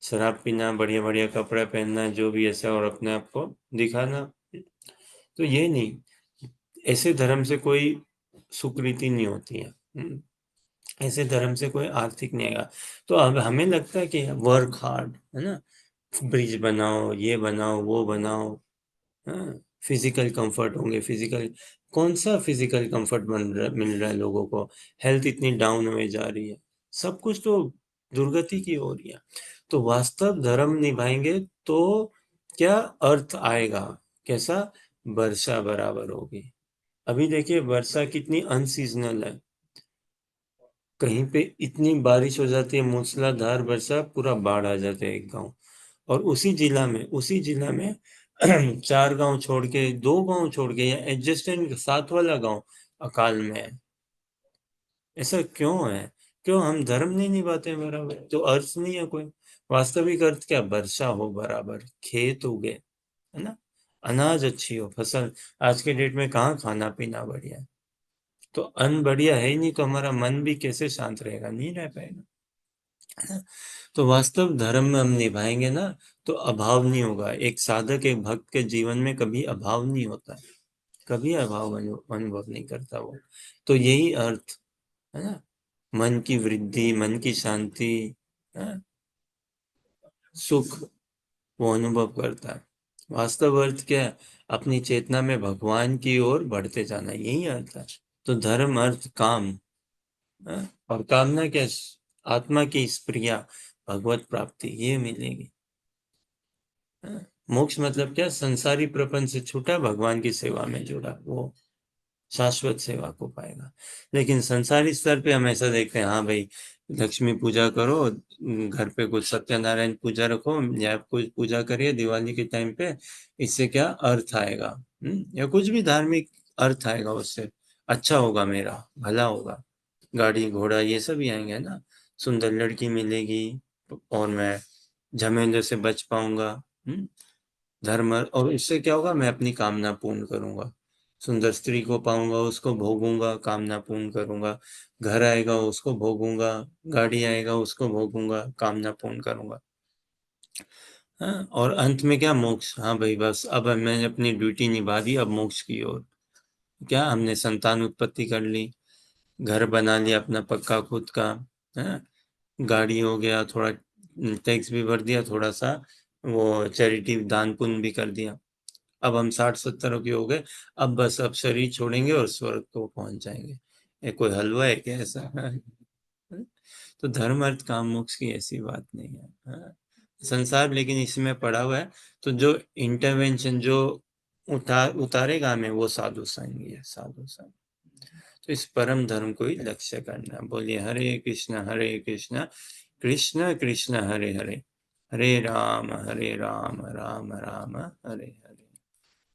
शराब पीना, बढ़िया बढ़िया कपड़े पहनना, जो भी ऐसा, और अपने आप को दिखाना। तो ये नहीं, ऐसे धर्म से कोई सुकृति नहीं होती है। ऐसे धर्म से कोई आर्थिक नहीं आएगा। तो अब हमें लगता है कि वर्क हार्ड, है ना, ब्रिज बनाओ, ये बनाओ, वो बनाओ, हाँ, फिजिकल कंफर्ट होंगे, फिजिकल, कौन सा फिजिकल कंफर्ट मिल रहा है लोगों को? हेल्थ इतनी डाउन हुए जा रही है, सब कुछ तो दुर्गति की हो रही है। तो वास्तव धर्म निभाएंगे तो क्या अर्थ आएगा? कैसा? वर्षा बराबर होगी। अभी देखिए वर्षा कितनी अनसीजनल है, कहीं पे इतनी बारिश हो जाती है, मूसलाधार वर्षा, पूरा बाढ़ आ जाता है एक गांव। और उसी जिला में 4 गांव छोड़ के, 2 गांव छोड़ के, या एडजेस्टेंट साथ वाला गांव अकाल में है। ऐसा क्यों है? क्यों हम धर्म नहीं निभाते हैं बराबर? तो अर्थ नहीं है कोई। वास्तविक अर्थ क्या? वर्षा हो बराबर, खेत उगे, है ना, अनाज अच्छी हो, फसल। आज के डेट में कहाँ खाना पीना बढ़िया है? तो अन्न बढ़िया है ही नहीं, तो हमारा मन भी कैसे शांत रहेगा? नहीं रह पाएगा, है ना। तो वास्तव धर्म में हम निभाएंगे ना, तो अभाव नहीं होगा। एक साधक, एक भक्त के जीवन में कभी अभाव नहीं होता है, कभी अभाव अनुभव नहीं करता वो। तो यही अर्थ है ना, मन की वृद्धि, मन की शांति, है, सुख, वो अनुभव करता है। वास्तव अर्थ क्या है? अपनी चेतना में भगवान की ओर बढ़ते जाना, यही अर्थ है। तो धर्म, अर्थ, काम, है, और कामना क्या? आत्मा की स्प्रिया, भगवत प्राप्ति, ये मिलेगी। है? मोक्ष मतलब क्या? संसारी प्रपंच से छूटा, भगवान की सेवा में जुड़ा, वो शाश्वत सेवा को पाएगा। लेकिन संसारी स्तर पे हम ऐसा देखते हैं, हाँ भाई लक्ष्मी पूजा करो, घर पे कुछ सत्यनारायण पूजा रखो, या कुछ पूजा करिए दिवाली के टाइम पे, इससे क्या अर्थ आएगा? या कुछ भी धार्मिक अर्थ आएगा, उससे अच्छा होगा, मेरा भला होगा, गाड़ी घोड़ा ये सब ही आएंगे ना, सुंदर लड़की मिलेगी, और मैं झमेले से बच पाऊंगा। धर्म, और इससे क्या होगा? मैं अपनी कामना पूर्ण करूंगा, सुंदर स्त्री को पाऊंगा, उसको भोगूंगा, कामना पूर्ण करूंगा, घर आएगा उसको भोगूंगा, गाड़ी आएगा उसको भोगूंगा, कामना पूर्ण करूंगा। हाँ, और अंत में क्या? मोक्ष। हाँ भाई बस अब मैंने अपनी ड्यूटी निभा दी, अब मोक्ष की ओर। क्या हमने संतान उत्पत्ति कर ली, घर बना लिया अपना पक्का खुद का, है, गाड़ी हो गया, थोड़ा टैक्स भी भर दिया, थोड़ा सा वो चैरिटी दान पुण्य भी कर दिया। अब हम 60-70 के हो गए, अब बस अब शरीर छोड़ेंगे और स्वर्ग को पहुंच जाएंगे। ये कोई हलवा है क्या ऐसा? तो धर्म, अर्थ, काम, मोक्ष की ऐसी बात नहीं है। हाँ, संसार लेकिन इसमें पड़ा हुआ है। तो जो इंटरवेंशन, जो उतारेगा हमें, वो साधु संग ही है, साधु संग। तो इस परम धर्म को ही लक्ष्य करना। बोलिए हरे कृष्ण कृष्ण कृष्ण हरे हरे, हरे राम राम राम हरे हरे।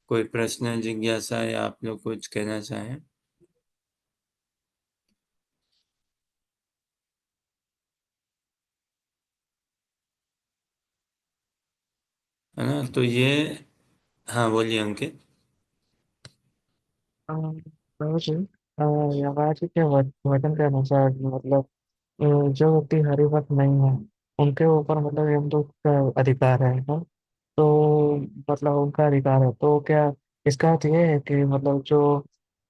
कोई प्रश्न, जिज्ञासा, या आप लोग कुछ कहना चाहें? है ना, तो ये, हाँ बोलिए अंकित। प्रभु जी, यमराज जी के वचन के अनुसार मतलब जो व्यक्ति हरि भक्त नहीं है उनके ऊपर मतलब यमदूत का अधिकार है ना? तो मतलब उनका अधिकार है, तो क्या इसका अर्थ ये है कि मतलब जो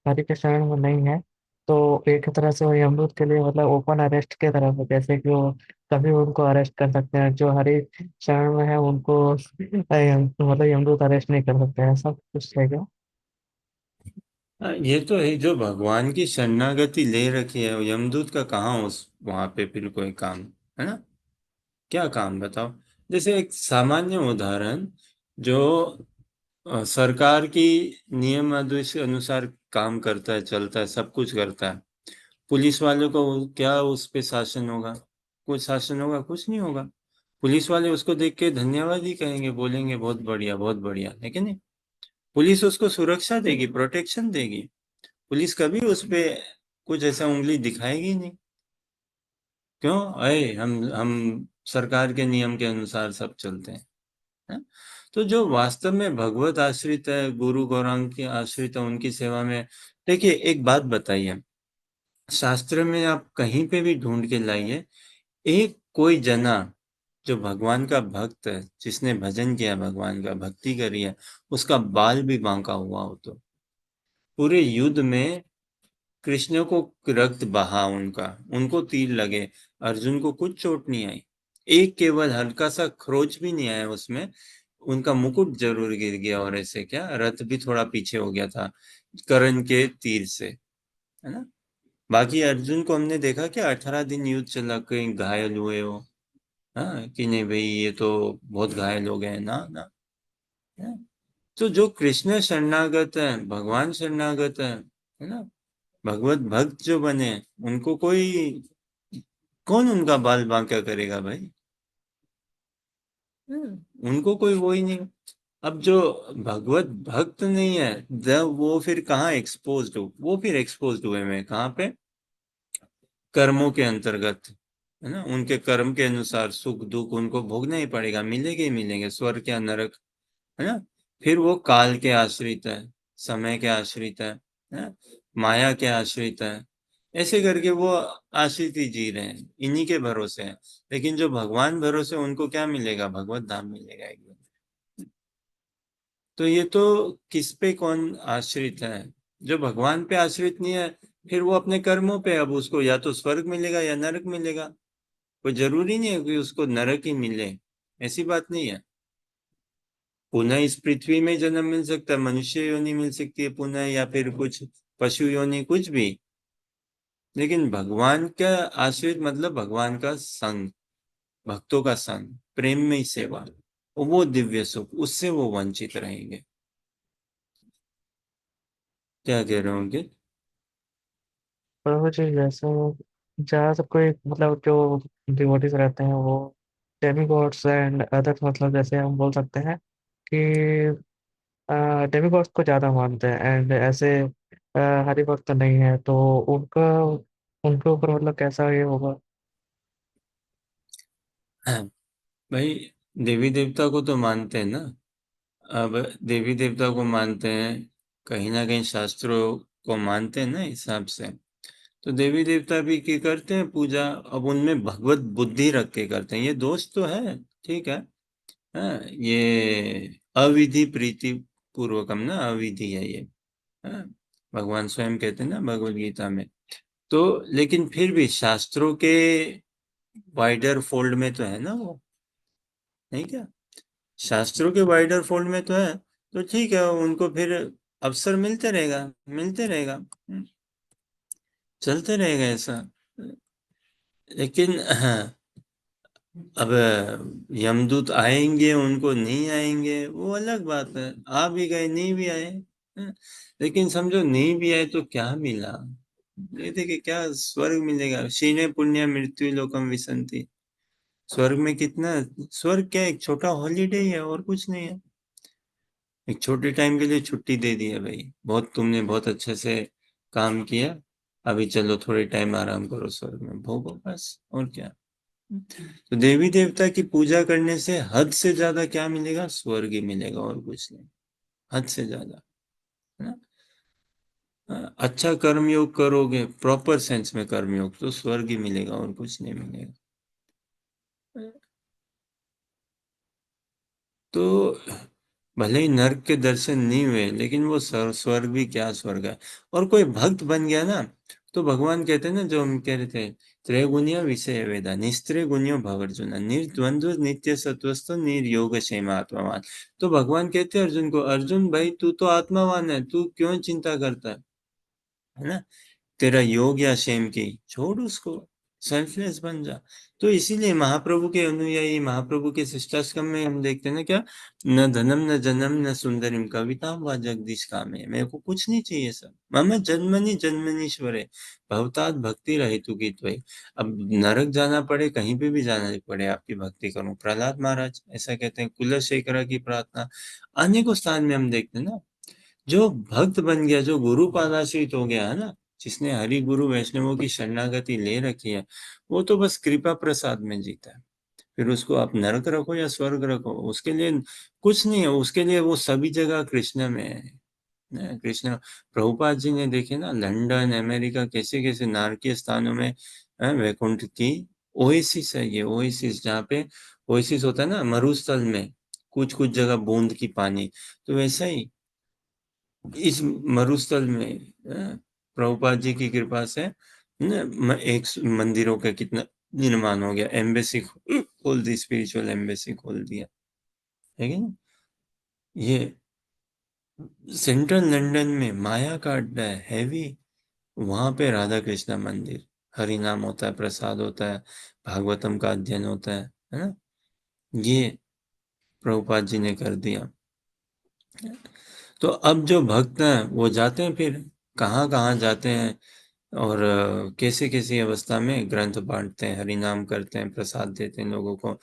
हरि के शरण में नहीं है, तो एक तरह से वो यमदूत के लिए मतलब ओपन अरेस्ट के तरफ है, जैसे कि वो कभी उनको अरेस्ट कर सकते हैं, जो हरि शरण में है उनको मतलब यमदूत अरेस्ट नहीं कर सकते हैं, ऐसा कुछ है क्या? हाँ, ये तो है, जो भगवान की शरणागति ले रखी है, यमदूत का कहाँ उस वहां पे फिर कोई काम, है ना? क्या काम बताओ? जैसे एक सामान्य उदाहरण, जो सरकार की नियम आदेश के अनुसार काम करता है, चलता है, सब कुछ करता है, पुलिस वालों को क्या उस पे शासन होगा? कुछ शासन होगा? कुछ नहीं होगा। पुलिस वाले उसको देख के धन्यवाद ही कहेंगे, बोलेंगे बहुत बढ़िया बहुत बढ़िया, लेकिन नहीं, पुलिस उसको सुरक्षा देगी, प्रोटेक्शन देगी। पुलिस कभी उस पे कुछ ऐसा उंगली दिखाएगी नहीं। क्यों? अरे हम सरकार के नियम के अनुसार सब चलते हैं, है? तो जो वास्तव में भगवत आश्रित है, गुरु गौरांग की आश्रित है, उनकी सेवा में, देखिए एक बात बताइए, शास्त्र में आप कहीं पे भी ढूंढ के लाइए, एक कोई जना जो भगवान का भक्त है, जिसने भजन किया, भगवान का भक्ति करी है, उसका बाल भी बांका हुआ हो, तो पूरे युद्ध में कृष्ण को रक्त बहा, उनका, उनको तीर लगे, अर्जुन को कुछ चोट नहीं आई, एक केवल हल्का सा खरोच भी नहीं आया उसमें। उनका मुकुट जरूर गिर गया, और ऐसे क्या, रथ भी थोड़ा पीछे हो गया था कर्ण के तीर से, है ना। बाकी अर्जुन को हमने देखा कि 18 दिन युद्ध चला, कहीं घायल हुए हो? हाँ, कि नहीं भाई ये तो बहुत घायल हो गए ना ना, है? तो जो कृष्ण शरणागत है, भगवान शरणागत है ना, भगवत भक्त जो बने, उनको कोई, कौन उनका बाल बांका करेगा भाई? उनको कोई वो ही नहीं। अब जो भगवत भक्त नहीं है, वो फिर कहाँ एक्सपोज्ड हो? वो फिर एक्सपोज्ड हुए में कहाँ पे? कर्मों के अंतर्गत, है ना, उनके कर्म के अनुसार सुख दुख उनको भोगना ही पड़ेगा, मिलेंगे ही मिलेंगे, स्वर्ग या नरक, है ना। फिर वो काल के आश्रित है, समय के आश्रित है ना? माया के आश्रित है, ऐसे करके वो आश्रित ही जी रहे हैं, इन्हीं के भरोसे हैं। लेकिन जो भगवान भरोसे, उनको क्या मिलेगा? भगवत धाम मिलेगा एकदम। तो ये तो किस पे कौन आश्रित है? जो भगवान पे आश्रित नहीं है, फिर वो अपने कर्मों पे, अब उसको या तो स्वर्ग मिलेगा या नरक मिलेगा। कोई जरूरी नहीं है कि उसको नरक ही मिले, ऐसी बात नहीं है। पुनः इस पृथ्वी में जन्म मिल सकता है, मनुष्य योनि मिल सकती है पुनः, या फिर कुछ पशु योनि, कुछ भी। लेकिन भगवान का आश्रित मतलब भगवान का संग, भक्तों का संग, प्रेम में ही सेवा, वो दिव्य सुख, उससे वो वंचित रहेंगे। क्या कह रहे होंगे? प्रभु जी, जैसे जहाँ सब कोई मतलब जो डिवोटीज रहते हैं वो डेमीगॉड्स एंड अदर्स, मतलब जैसे हम बोल सकते हैं कि डेमीगॉड्स को ज़्यादा मानते हैं, एंड ऐसे हरि भक्त नहीं है, तो उनका उनके ऊपर मतलब कैसा ये होगा? भाई, देवी देवता को तो मानते हैं ना। अब देवी देवता को मानते हैं, कहीं ना कहीं शास्त्रों को मानते हैं ना हिसाब से। तो देवी देवता भी की करते हैं पूजा, अब उनमें भगवत बुद्धि रख के करते हैं, ये दोष तो है, ठीक है। हाँ, ये अविधि प्रीति पूर्वकम ना, अविधि है ये। हाँ, भगवान स्वयं कहते हैं ना भगवत गीता में। तो लेकिन फिर भी शास्त्रों के वाइडर फोल्ड में तो है ना वो, नहीं क्या? शास्त्रों के वाइडर फोल्ड में तो है, तो ठीक है, उनको फिर अवसर मिलते रहेगा, मिलते रहेगा, चलते रहेगा ऐसा। लेकिन हाँ, अब यमदूत आएंगे, उनको नहीं आएंगे, वो अलग बात है। आ भी गए, नहीं भी आए, हाँ। लेकिन समझो नहीं भी आए तो क्या मिला? ये देखिए, क्या स्वर्ग मिलेगा, क्षीणे पुण्य मृत्यु लोकम विसंति। स्वर्ग में कितना, स्वर्ग क्या एक छोटा हॉलीडे ही है, और कुछ नहीं है। एक छोटे टाइम के लिए छुट्टी दे दी है, भाई बहुत तुमने बहुत अच्छे से काम किया, अभी चलो थोड़े टाइम आराम करो, स्वर्ग में भोगो बस, और क्या। तो देवी देवता की पूजा करने से हद से ज्यादा क्या मिलेगा? स्वर्ग ही मिलेगा, और कुछ नहीं, हद से ज्यादा, है ना। अच्छा कर्मयोग करोगे, प्रॉपर सेंस में कर्मयोग, तो स्वर्ग ही मिलेगा, और कुछ नहीं मिलेगा। तो भले ही नर्क के दर्शन नहीं हुए, लेकिन वो स्वर्ग भी क्या स्वर्ग है। और कोई भक्त बन गया ना, तो भगवान कहते हैं ना, जो हम कह रहे थे, त्रैगुण्य विषय वेदा निस्त्रे गुण्यो भवर्जुन निर्द्वंद्व नित्य सत्वस्थ निर्योग क्षेम आत्मावान। तो भगवान कहते हैं अर्जुन को, अर्जुन भाई तू तो आत्मावान है, तू क्यों चिंता करता है ना? तेरा योग या शेम की छोड़ उसको, सेल्फलेस बन जा। तो इसीलिए महाप्रभु के अनुयायी, महाप्रभु के शिष्टाश्रम में हम देखते हैं ना, क्या, न धनम न जन्म न सुंदरिम कविता व जगदीश कामे, मेरे को कुछ नहीं चाहिए सब, मम जन्मनि जन्मनीश्वरे भवतात भक्ति रहितु की त्वयि। अब नरक जाना पड़े, कहीं पे भी जाना पड़े, आपकी भक्ति करूं, प्रहलाद महाराज ऐसा कहते हैं, कुलशेखरा की प्रार्थना, अनेकों स्थान में हम देखते हैं ना। जो भक्त बन गया, जो गुरु पादाश्रित हो गया है ना, जिसने हरि गुरु वैष्णवों की शरणागति ले रखी है, वो तो बस कृपा प्रसाद में जीता है। फिर उसको आप नरक रखो या स्वर्ग रखो, उसके लिए कुछ नहीं है, उसके लिए वो सभी जगह कृष्ण में है ना, कृष्ण। प्रभुपाद जी ने देखे ना, लंदन अमेरिका कैसे कैसे नारकीय स्थानों में वैकुंठ की ओएसिस है, ये ओएसिस, जहाँ पे ओएसिस होता है ना मरुस्थल में, कुछ कुछ जगह बूंद की पानी, तो वैसा ही इस मरुस्थल में प्रभुपाद जी की कृपा से एक मंदिरों का कितना निर्माण हो गया, एम्बेसी खोल दी, स्पिरिचुअल एम्बेसी खोल दिया, है ना। ये सेंट्रल लंदन में माया का अड्डा है हैवी, वहां पे राधा कृष्णा मंदिर, हरि नाम होता है, प्रसाद होता है, भागवतम का अध्ययन होता है ना। ये प्रभुपाद जी ने कर दिया। तो अब जो भक्त हैं वो जाते हैं, फिर कहाँ कहाँ जाते हैं, और कैसे कैसी अवस्था में ग्रंथ बांटते हैं, हरि नाम करते हैं, प्रसाद देते हैं लोगों को,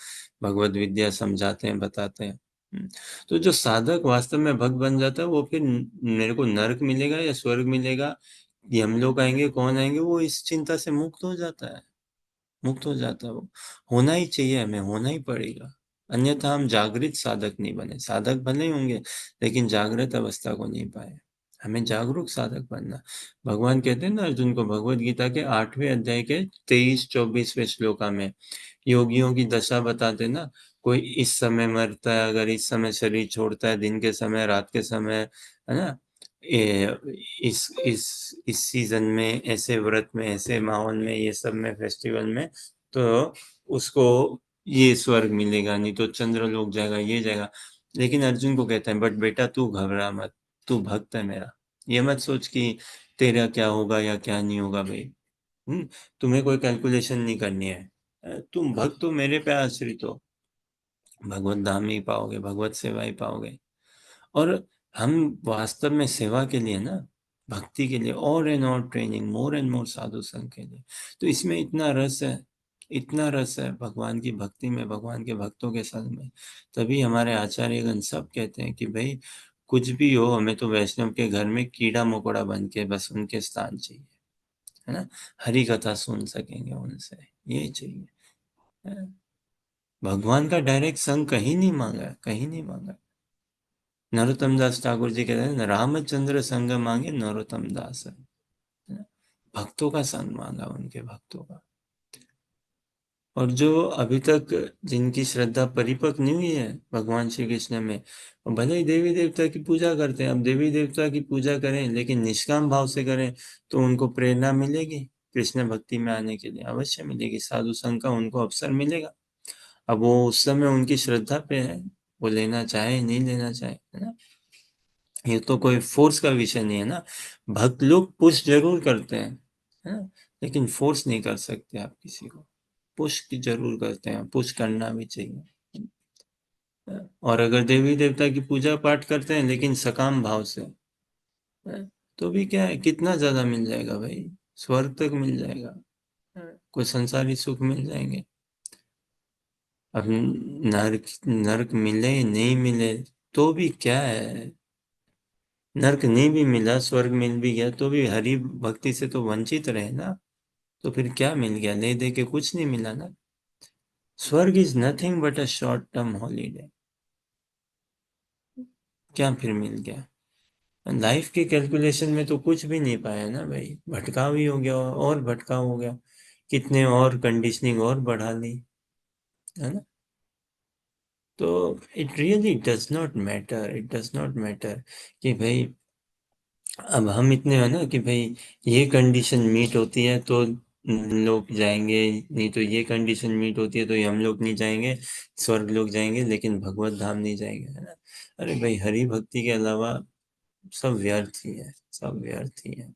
भगवत विद्या समझाते हैं, बताते हैं। तो जो साधक वास्तव में भक्त बन जाता है, वो फिर मेरे को नरक मिलेगा या स्वर्ग मिलेगा, यमलोक आएंगे, कौन आएंगे, वो इस चिंता से मुक्त हो जाता है, मुक्त हो जाता है वो। होना ही चाहिए, हमें होना ही पड़ेगा, अन्यथा हम जागृत साधक नहीं बने। साधक भले ही होंगे लेकिन जागृत अवस्था को नहीं पाए। हमें जागरूक साधक बनना। भगवान कहते हैं ना अर्जुन को, भगवत गीता के 8वें अध्याय के 23-24वें श्लोका में योगियों की दशा बताते ना, कोई इस समय मरता है, अगर इस समय शरीर छोड़ता है, दिन के समय, रात के समय, है ना, इस सीजन में, ऐसे व्रत में, ऐसे माहौल में, ये सब में, फेस्टिवल में, तो उसको ये स्वर्ग मिलेगा, नहीं तो चंद्रलोक जाएगा, ये जाएगा। लेकिन अर्जुन को कहते हैं, बट बेटा तू घबरा मत, तू भक्त है मेरा, ये मत सोच कि तेरा क्या होगा या क्या नहीं होगा भाई। तुम्हें कोई कैलकुलेशन नहीं करनी है, तुम भक्त हो, मेरे पे आश्रित हो, भगवत धाम ही पाओगे, भगवत सेवा ही पाओगे। और हम वास्तव में सेवा के लिए ना, भक्ति के लिए, और एंड और ट्रेनिंग, मोर एंड मोर साधु संघ के लिए, तो इसमें इतना रस है, इतना रस है भगवान की भक्ति में, भगवान के भक्तों के संग में। तभी हमारे आचार्यगण सब कहते हैं कि भाई कुछ भी हो, हमें तो वैष्णव के घर में कीड़ा मकोड़ा बन के बस उनके स्थान चाहिए, है ना, हरि कथा सुन सकेंगे उनसे, यही चाहिए, है? भगवान का डायरेक्ट संग कहीं नहीं मांगा है, कहीं नहीं मांगा। नरोत्तम दास ठाकुर जी कहते हैं, रामचंद्र संग मांगे नरोत्तम दास, है ना? भक्तों का संग मांगा, उनके भक्तों का। और जो अभी तक जिनकी श्रद्धा परिपक्व नहीं हुई है भगवान श्री कृष्ण में, वो भले ही देवी देवता की पूजा करते हैं, अब देवी देवता की पूजा करें लेकिन निष्काम भाव से करें, तो उनको प्रेरणा मिलेगी कृष्ण भक्ति में आने के लिए, अवश्य मिलेगी, साधु संघ का उनको अवसर मिलेगा। अब वो उस समय उनकी श्रद्धा पे है, वो लेना चाहे नहीं लेना चाहे, है ना, ये तो कोई फोर्स का विषय नहीं है ना। भक्त लोग पुश जरूर करते हैं, है ना, लेकिन फोर्स नहीं कर सकते आप किसी को, पुश की जरूर करते हैं, पुश करना भी चाहिए। और अगर देवी देवता की पूजा पाठ करते हैं लेकिन सकाम भाव से, है, तो भी क्या है, कितना ज्यादा मिल जाएगा भाई, स्वर्ग तक मिल जाएगा, है, कोई संसारी सुख मिल जाएंगे। अब नरक, नरक मिले नहीं मिले तो भी क्या है, नरक नहीं भी मिला, स्वर्ग मिल भी गया, तो भी हरि भक्ति से तो वंचित रहे ना, तो फिर क्या मिल गया, ले दे के कुछ नहीं मिला ना। स्वर्ग is nothing but a short term holiday, क्या फिर मिल गया। लाइफ के कैलकुलेशन में तो कुछ भी नहीं पाया ना भाई, भटकाव ही हो गया, और भटकाव हो गया, कितने और कंडीशनिंग और बढ़ा ली, है ना। तो it really does not matter, it does not matter कि भाई, अब हम इतने हैं ना कि भाई ये कंडीशन मीट होती है तो लोग जाएंगे, नहीं तो ये कंडीशन मीट होती है तो हम लोग नहीं जाएंगे, स्वर्ग लोग जाएंगे लेकिन भगवत धाम नहीं जाएंगे, है ना। अरे भाई हरि भक्ति के अलावा सब व्यर्थ ही है, सब व्यर्थ ही है।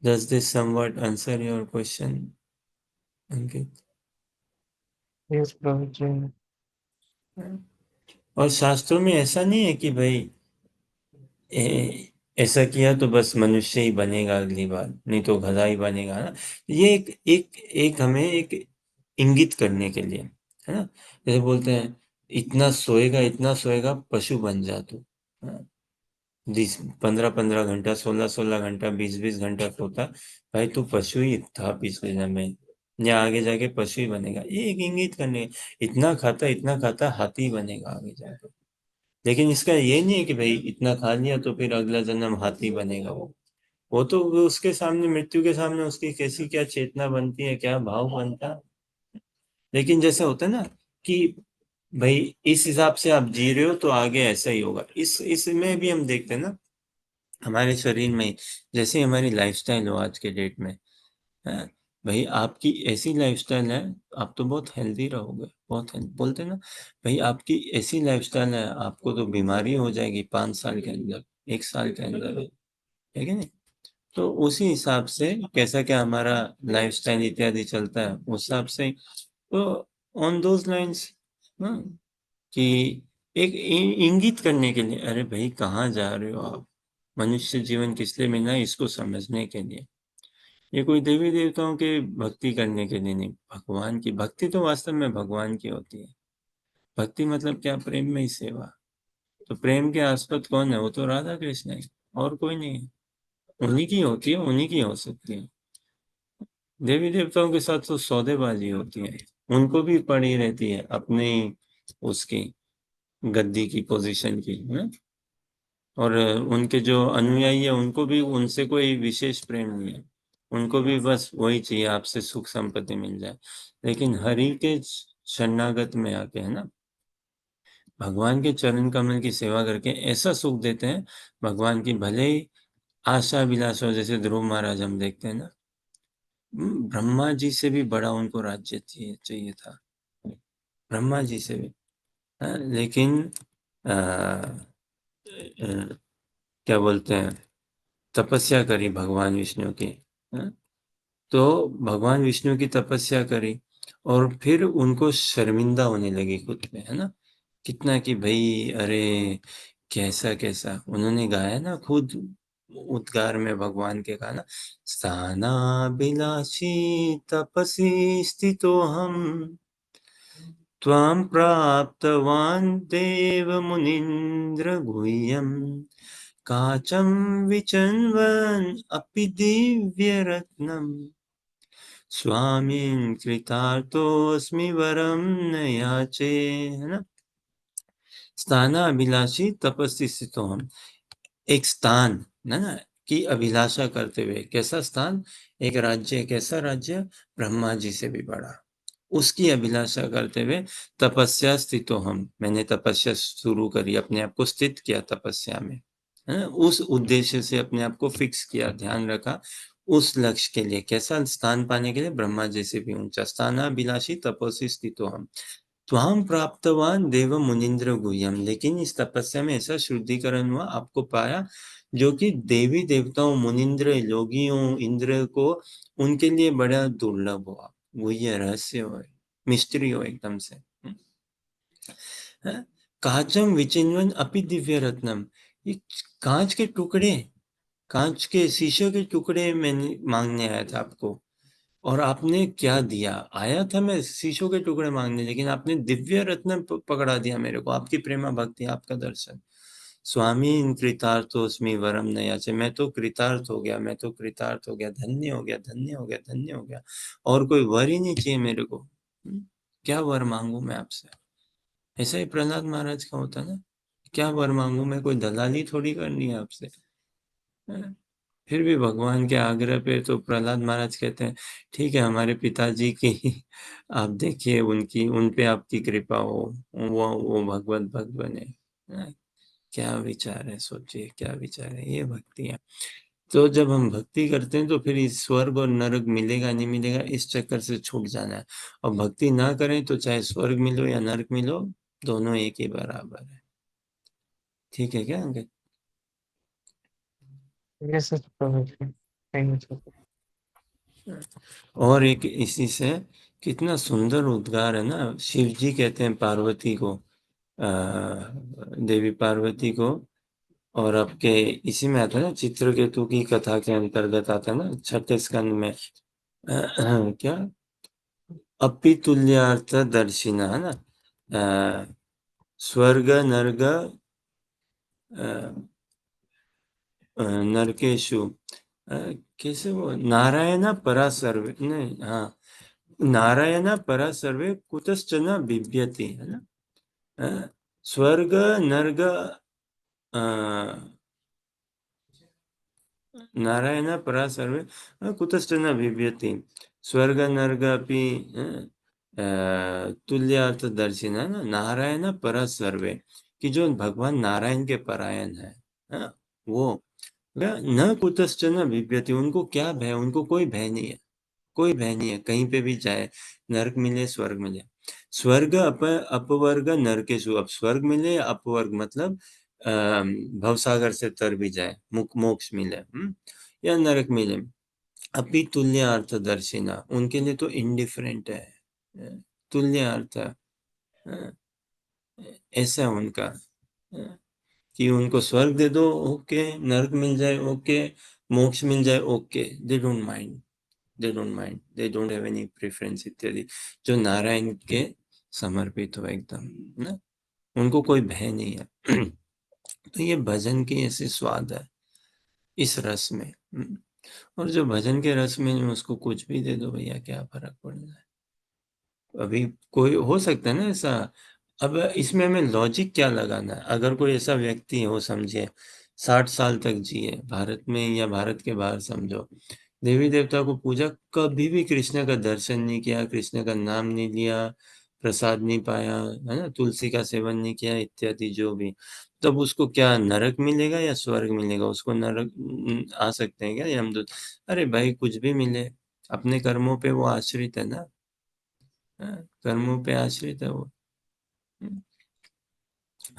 Does this somewhat answer your question, Ankit? Yes, Prabhuji. और शास्त्रों में ऐसा नहीं है कि भाई ऐसा किया तो बस मनुष्य ही बनेगा अगली बार, नहीं तो गधा ही बनेगा ना। ये एक हमें एक इंगित करने के लिए, है ना, जैसे बोलते हैं इतना सोएगा पशु बन जा तू, 15-15 घंटा, 16-16 घंटा, 20-20 घंटा सोता, भाई तू पशु ही था पिछले जन्म, या आगे जाके पशु ही बनेगा, ये एक इंगित करने, इतना खाता हाथी बनेगा आगे जाके। लेकिन इसका ये नहीं है कि भाई इतना खा लिया तो फिर अगला जन्म हाथी बनेगा। वो तो उसके सामने, मृत्यु के सामने उसकी कैसी क्या चेतना बनती है, क्या भाव बनता है। लेकिन जैसे होता है ना कि भाई इस हिसाब से आप जी रहे हो तो आगे ऐसा ही होगा, इसमें भी हम देखते हैं ना हमारे शरीर में, जैसे हमारी लाइफस्टाइल हो आज के डेट में, है, भाई आपकी ऐसी लाइफस्टाइल है, आप तो बहुत हेल्दी रहोगे, बहुत हेल्दी बोलते हैं ना, भाई आपकी ऐसी लाइफस्टाइल है, आपको तो बीमारी हो जाएगी 5 साल के अंदर, 1 साल के अंदर, है कि नहीं। तो उसी हिसाब से कैसा क्या हमारा लाइफस्टाइल इत्यादि चलता है, उस हिसाब से, तो ऑन दोज लाइंस, कि एक इंगित करने के लिए, अरे भाई कहाँ जा रहे हो आप, मनुष्य जीवन किस लिए मिला है, इसको समझने के लिए। ये कोई देवी देवताओं के भक्ति करने के लिए नहीं, भगवान की भक्ति तो वास्तव में भगवान की होती है। भक्ति मतलब क्या, प्रेम में ही सेवा। तो प्रेम के आस्पद कौन है, वो तो राधा कृष्ण है, और कोई नहीं है, उन्हीं की होती है, उन्हीं की हो सकती है। देवी देवताओं के साथ तो सौदेबाजी होती है, उनको भी पड़ी रहती है अपनी उसकी गद्दी की पोजीशन की है? और उनके जो अनुयायी है उनको भी उनसे कोई विशेष प्रेम नहीं है, उनको भी बस वही चाहिए, आपसे सुख संपत्ति मिल जाए। लेकिन हरि के शरणागत में आके, है ना, भगवान के चरण कमल की सेवा करके ऐसा सुख देते हैं भगवान की, भले ही आशा विलास हो, जैसे ध्रुव महाराज हम देखते हैं ना, ब्रह्मा जी से भी बड़ा उनको राज्य चाहिए था, ब्रह्मा जी से भी। हाँ, लेकिन क्या बोलते हैं, तपस्या करी भगवान विष्णु की। हाँ? तो भगवान विष्णु की तपस्या करी और फिर उनको शर्मिंदा होने लगी खुद पे, है ना, कितना कि भाई अरे कैसा कैसा, उन्होंने गाया ना खुद उद्गार में भगवान के गाना, स्थानाभिलाषी तपसी स्थितो हम त्वां प्राप्तवान् देव मुनीन्द्र गुह्यम् काचं विचन्वन् अपि दिव्यरत्नम् स्वामिन् कृतार्थोऽस्मि वरं न याचे, है ना। स्थानाभिलाषी तपस्वी स्थितो हम, एक स्थान है ना की अभिलाषा करते हुए, कैसा स्थान, एक राज्य, कैसा राज्य, ब्रह्मा जी से भी बड़ा, उसकी अभिलाषा करते हुए तपस्या स्थितो हम, मैंने तपस्या शुरू करी, अपने आप को स्थित किया तपस्या में, है ना, उस उद्देश्य से अपने आप को फिक्स किया, ध्यान रखा उस लक्ष्य के लिए, कैसा स्थान पाने के लिए, ब्रह्मा जी से भी ऊंचा, स्थानाभिलाषी तपस्वी स्थितो हम त्वां प्राप्तवान देव मुनीन्द्र गुह्यम, लेकिन इस तपस्या में ऐसा शुद्धिकरण हुआ, आपको पाया जो कि देवी देवताओं, मुनीन्द्र, योगियों, इंद्र को, उनके लिए बड़ा दुर्लभ हुआ, गुह्य रहस्य हो, मिस्ट्री हो एकदम से। काचम विचिन्वन अपि दिव्य रत्नम, ये कांच के टुकड़े, कांच के शीशे के टुकड़े मैंने मांगने आया था आपको, और आपने क्या दिया, आया था मैं शीशों के टुकड़े मांगने, लेकिन आपने दिव्य रत्न पकड़ा दिया मेरे को, आपकी प्रेमा भक्ति, आपका दर्शन। स्वामी कृतार्थोस्मि वरम नया से, मैं तो कृतार्थ हो गया, मैं तो कृतार्थ हो गया, धन्य हो गया, धन्य हो गया, धन्य हो गया, और कोई वर ही नहीं चाहिए मेरे को। क्या वर मांगू मैं आपसे, ऐसा ही प्रहलाद महाराज का होता ना, क्या वर मांगू मैं, कोई दलाली थोड़ी करनी है आपसे। फिर भी भगवान के आग्रह पे तो प्रहलाद महाराज कहते हैं ठीक है, हमारे पिताजी की आप देखिए, उनकी, उन पे आपकी कृपा हो, वो भगवत भक्त बने। क्या विचार है, सोचिए क्या विचार है, ये भक्ति है। तो जब हम भक्ति करते हैं तो फिर इस स्वर्ग और नरक मिलेगा नहीं मिलेगा इस चक्कर से छूट जाना है, और भक्ति ना करें तो चाहे स्वर्ग मिलो या नरक मिलो, दोनों एक ही बराबर है। ठीक है क्या अंकित? Yes, yes, Prabhuji. Thank you. और एक इसी से कितना सुंदर उद्गार है ना, शिव जी कहते हैं पार्वती को, देवी पार्वती को, और आपके इसी में आता है ना, चित्रकेतु की कथा के अंतर्गत आता है ना, छठे स्कंद में, क्या, अपि तुल्यार्थ दर्शिना, है ना, स्वर्ग नर्ग नरकेशु, कैसे वो, नारायण परा सर्वे, नहीं, हाँ, नारायण परा सर्वे कुतश्चन बिभ्यति, है ना, स्वर्ग नर्ग, नारायण परा सर्वे कुतश्चन बिभ्यति, स्वर्ग नर्ग अपि तुल्यार्थ दर्शिना, है ना, नारायण परा सर्वे, कि जो भगवान नारायण के परायण है, वो न कुतश्चन बिभ्यति, उनको क्या भय, उनको कोई भय नहीं है, कोई भय नहीं है, कहीं पे भी जाए, नरक मिले स्वर्ग मिले, स्वर्ग अपवर्ग नरकेशु, अब स्वर्ग मिले या अपवर्ग, मतलब भवसागर से तर भी जाए, मोक्ष मिले, या नरक मिले, अपि तुल्य अर्थ दर्शिना, उनके लिए तो इंडिफरेंट है, तुल्य अर्थ, ऐसा है उनका, कि उनको स्वर्ग दे दो ओके, नरक मिल जाए ओके, मोक्ष मिल जाए okay, they don't mind, they don't mind, they don't have any preference इत्यादि, जो नारायण के समर्पित हो एकदम ना, उनको कोई भय नहीं है। तो ये भजन की ऐसी स्वाद है, इस रस में। और जो भजन के रस में है, उसको कुछ भी दे दो भैया, क्या फर्क पड़ जाए। अभी कोई हो सकता है ना ऐसा। अब इसमें हमें लॉजिक क्या लगाना है? अगर कोई ऐसा व्यक्ति हो, समझिए 60 साल तक जिए, भारत में या भारत के बाहर समझो, देवी देवता को पूजा, कभी भी कृष्ण का दर्शन नहीं किया, कृष्ण का नाम नहीं लिया, प्रसाद नहीं पाया, है ना, तुलसी का सेवन नहीं किया, इत्यादि जो भी, तब उसको क्या नरक मिलेगा या स्वर्ग मिलेगा? उसको नरक आ सकते हैं क्या यमदूत? अरे भाई, कुछ भी मिले, अपने कर्मों पे वो आश्रित है ना। हाँ, कर्मों पे आश्रित है वो।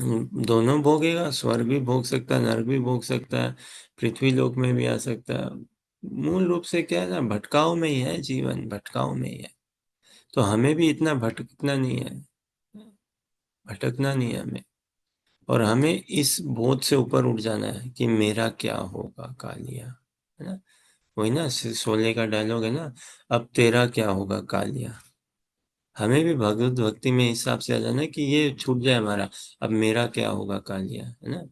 दोनों भोगेगा, स्वर्ग भी भोग सकता है, नरक भी भोग सकता है, पृथ्वी लोक में भी आ सकता है। मूल रूप से क्या है ना, भटकाव में ही है जीवन, भटकाव में ही है। तो हमें भी इतना भटकना नहीं है, भटकना नहीं है हमें। और हमें इस बोझ से ऊपर उठ जाना है कि मेरा क्या होगा कालिया, है ना। वही ना, शोले का डायलॉग है ना, अब तेरा क्या होगा कालिया। हमें भी भगवत भक्ति में हिसाब से आ जाना है कि ये छूट जाए हमारा, अब मेरा क्या होगा कालिया, है ना।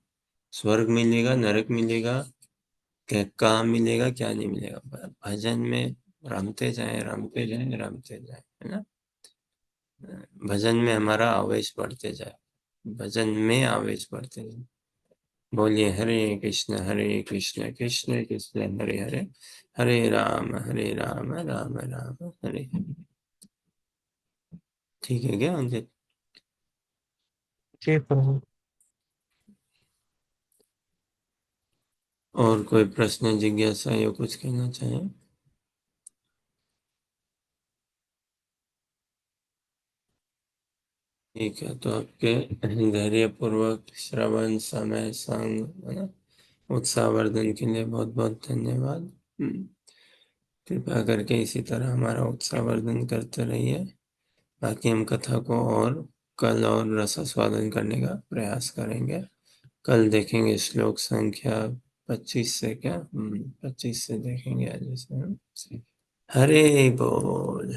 स्वर्ग मिलेगा, नरक मिलेगा, क्या कहाँ मिलेगा, क्या नहीं मिलेगा, भजन में रमते जाए, रमते जाए, रमते जाए, है ना। भजन में हमारा आवेश बढ़ते जाए, भजन में आवेश बढ़ते जाए। बोलिए हरे कृष्ण कृष्ण कृष्ण हरे हरे, हरे राम राम राम हरे हरे। ठीक है क्या अंकित? जी प्रभु। और कोई प्रश्न, जिज्ञासा या कुछ कहना चाहें? ठीक है, तो आपके धैर्यपूर्वक श्रवण, समय, संग, है ना, उत्साहवर्धन के लिए बहुत बहुत धन्यवाद। कृपया करके इसी तरह हमारा उत्साहवर्धन करते रहिए। बाकी हम कथा को और कल और रसास्वादन करने का प्रयास करेंगे। कल देखेंगे श्लोक संख्या 25 से, क्या 25 से देखेंगे आज से हम। हरे बोल,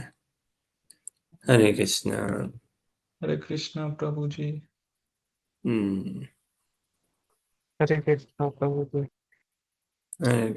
हरे कृष्णा। हरे कृष्णा प्रभु जी। हम्म हरे कृष्ण प्रभु जी। हरे